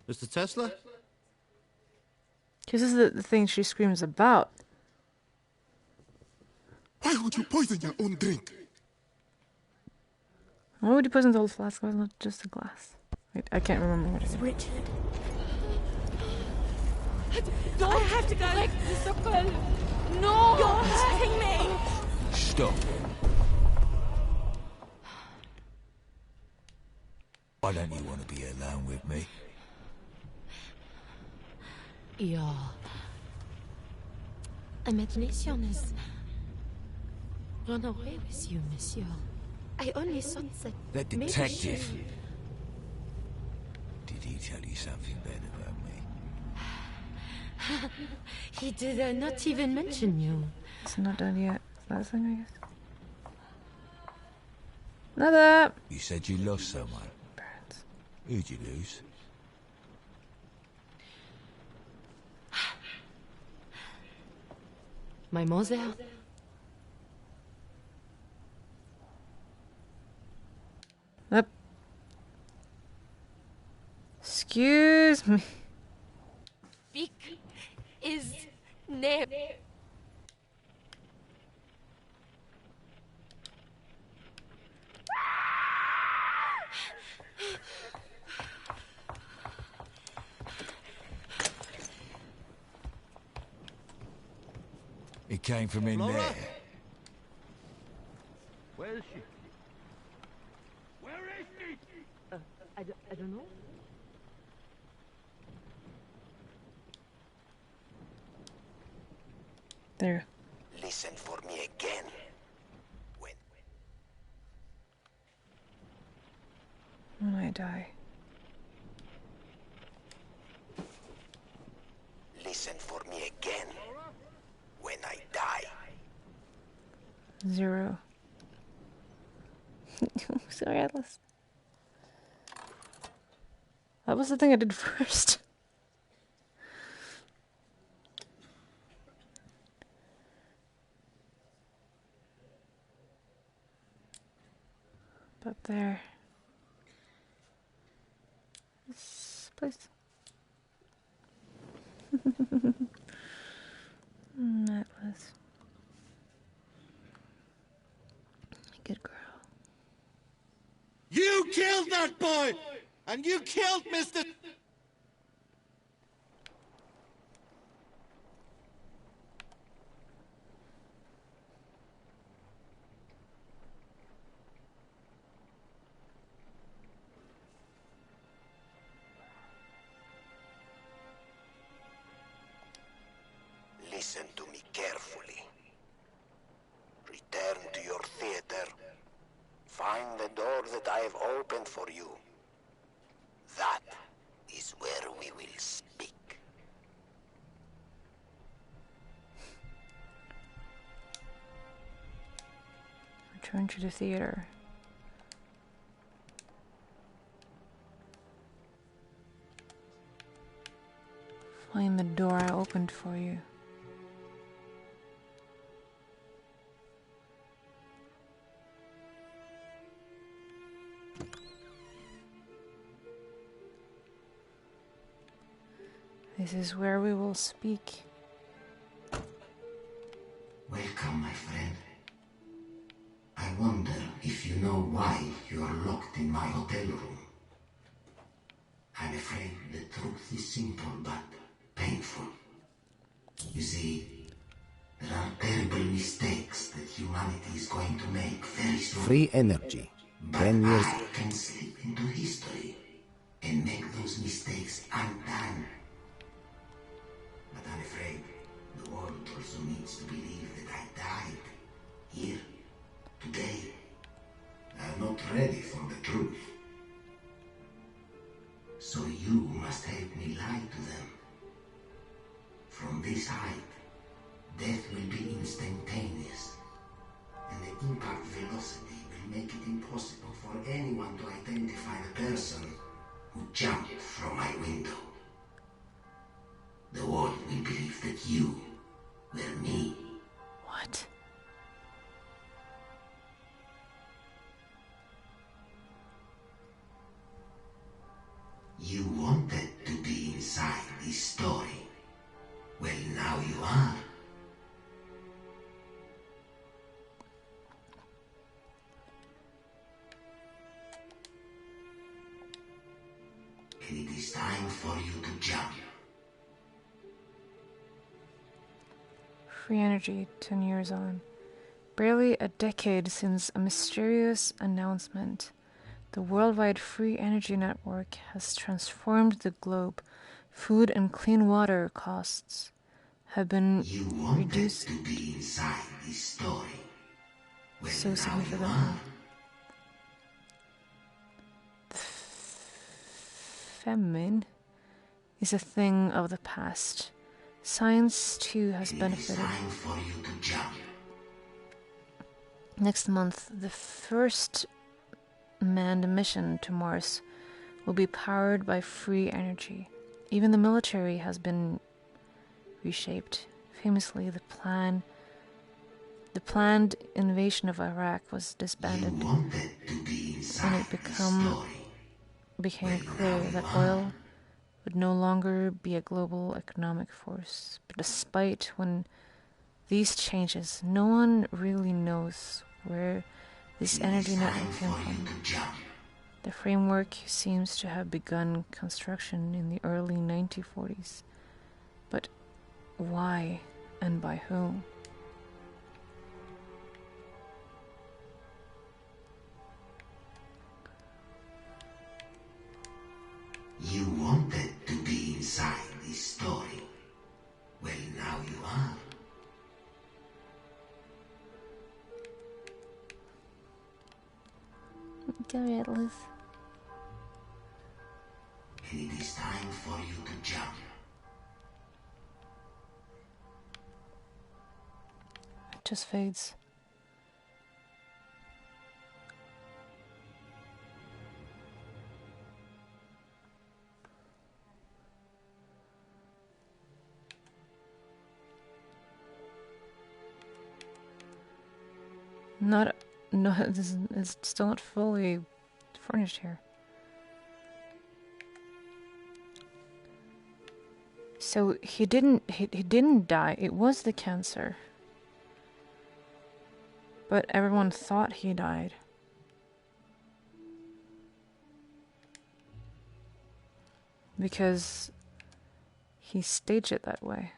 Mr. Tesla? Because this is the thing she screams about. Why would you poison your own drink? Why would you poison the whole flask? Why not just a glass? Wait, I can't remember what it is. Richard. Don't. I have to go. Like the circle. No! You're hurting me! Stop. Why don't you want to be alone with me? Your imagination has run away with you, monsieur. I only thought that The maybe detective. she- Did he tell you something bad about me? He did not even mention you. It's not done yet. Last thing, I guess. Another! You said you lost someone. Parents. Who'd you lose? My mother. Up. Excuse me. Speak his name. It came from in Flora? there. Where is she? Where is she? I don't know. There. Listen for me again. When I die. Listen for me again. When I die. 0. Sorry, Atlas. That was the thing I did first. But there. This place. boy! And you killed Mr. Listen to me carefully. Return to your theater. Find the door that I have opened for you. That is where we will speak. Return to the theater. Find the door I opened for you. This is where we will speak. Welcome, my friend. I wonder if you know why you are locked in my hotel room. I'm afraid the truth is simple but painful. You see, there are terrible mistakes that humanity is going to make very soon. Free energy. But 10 years. I can slip into history and make those mistakes undone. But I'm afraid the world also needs to believe that I died here, today. I'm not ready for the truth. So you must help me lie to them. From this height, death will be instantaneous, and the impact velocity will make it impossible for anyone to identify the person who jumped from my window. The world will believe that you were me. What? You wanted to be inside this story. Well, now you are. And it is time for you to jump. Free energy, 10 years on. Barely a decade since a mysterious announcement. The worldwide free energy network has transformed the globe. Food and clean water costs have been reduced to be inside this story. Well, so now significantly. you are. The famine is a thing of the past. Science, too, has benefited. Time for you to jump. Next month, the first manned mission to Mars will be powered by free energy. Even the military has been reshaped. Famously, the planned invasion of Iraq was disbanded, and it became clear that oil would no longer be a global economic force. But despite these changes, no one really knows where this energy network came from. The framework seems to have begun construction in the early 1940s. But why and by whom? You wanted to be inside this story. Well, now you are. Go ahead, Liz. And it is time for you to jump. It just fades. No, it's still not fully furnished here. So he didn't die. It was the cancer. But everyone thought he died. Because he staged it that way.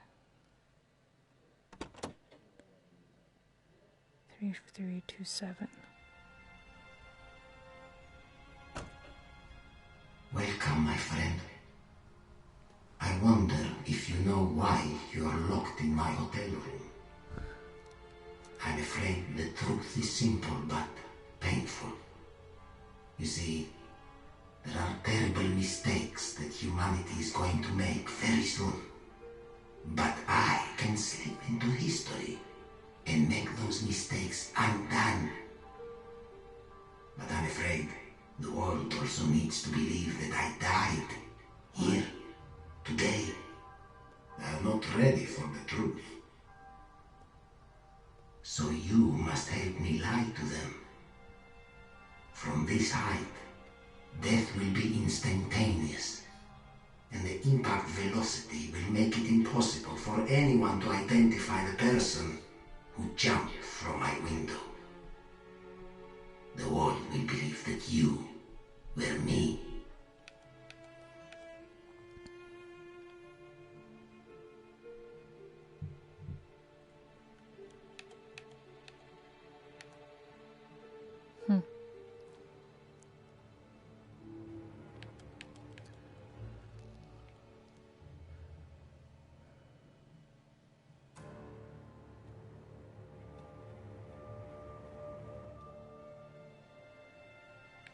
3327. Welcome, my friend. I wonder if you know why you are locked in my hotel room. I'm afraid the truth is simple but painful. You see, there are terrible mistakes that humanity is going to make very soon. But I can slip into history and make those mistakes undone. But I'm afraid the world also needs to believe that I died here, today. They are not ready for the truth. So you must help me lie to them. From this height, death will be instantaneous, and the impact velocity will make it impossible for anyone to identify the person who jumped from my window. The world will believe that you were me.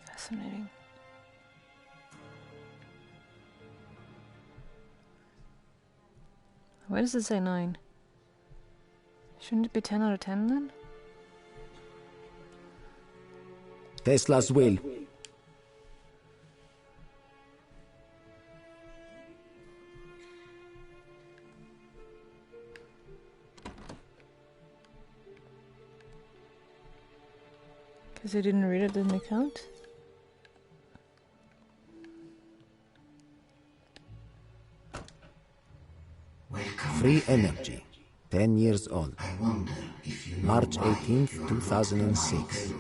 Fascinating. Why does it say 9? Shouldn't it be 10 out of 10 then? Tesla's will. Because he didn't read it, didn't it count? Free Energy, 10 years old. March 18th, 2006.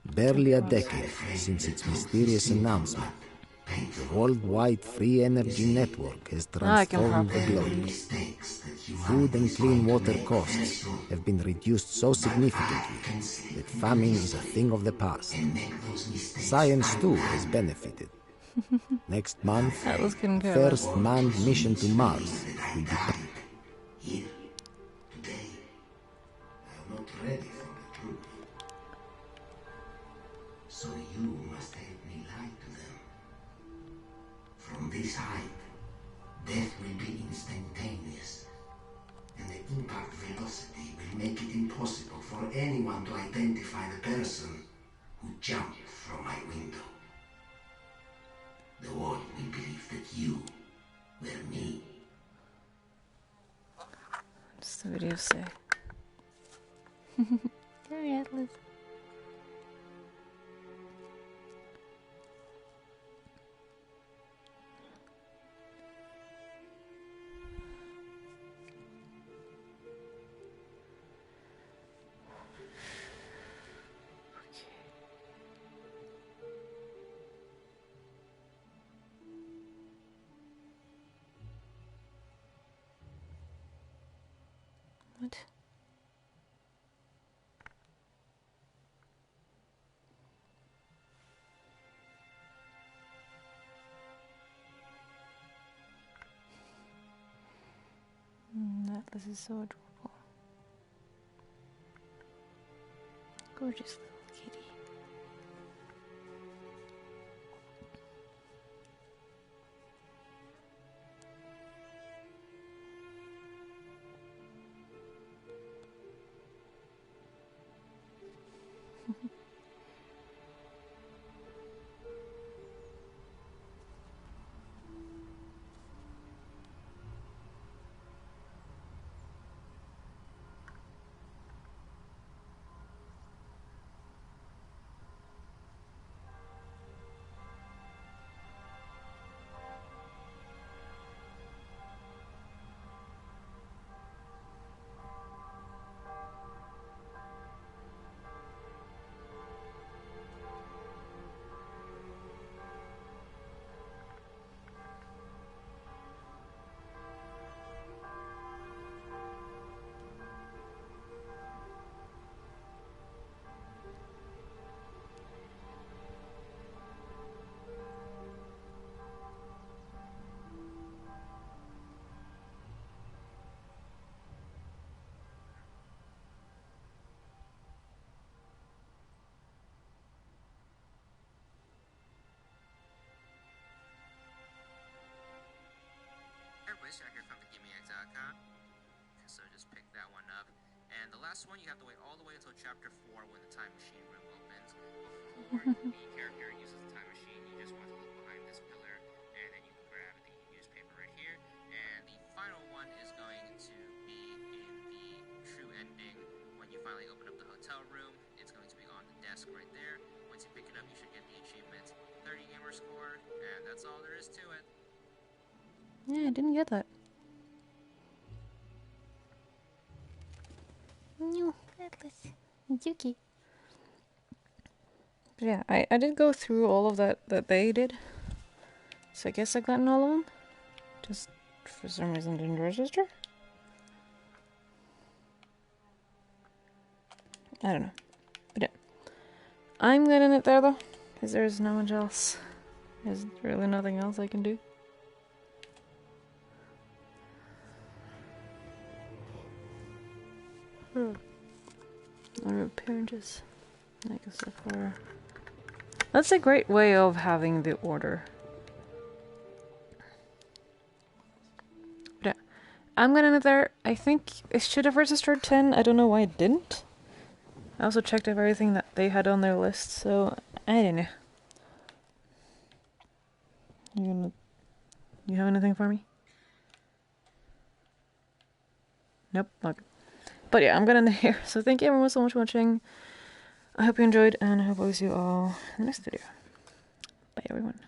Barely a decade since its mysterious announcement, the worldwide free energy network has transformed the globe. Food and clean water costs have been reduced so significantly that famine is a thing of the past. Science too has benefited. Next month, first manned mission to Mars will be Here, today, I am not ready for the truth. So you must help me lie to them. From this height, death will be instantaneous, and the impact velocity will make it impossible for anyone to identify the person who jumped from my window. The world will believe that you were me. What does the video say? Sorry, Atlas. What? Atlas is so adorable. Gorgeous little kitty. voice actor from Wikimedia.com. So just pick that one up. And the last one, you have to wait all the way until chapter 4 when the time machine room opens. Before the character uses the time machine, you just want to look behind this pillar, and then you can grab the newspaper right here. And the final one is going to be in the true ending when you finally open up the hotel room. It's going to be on the desk right there. Once you pick it up, you should get the achievement 30 gamer score, and that's all there is to it. Yeah, I didn't get that. No, Atlas. Yuki. But yeah, I did go through all of that they did. So I guess I've gotten all of them. Just for some reason didn't register. I don't know. But yeah. I'm gonna end it there though. Because there's no much else. There's really nothing else I can do. Order of parentage. I guess for that's a great way of having the order. But yeah, I'm gonna end it there. I think it should have registered 10. I don't know why it didn't. I also checked if everything that they had on their list, so I don't know. You have anything for me? Nope. Okay. But yeah, I'm gonna end it here. So thank you everyone so much for watching. I hope you enjoyed, and I hope I will see you all in the next video. Bye everyone.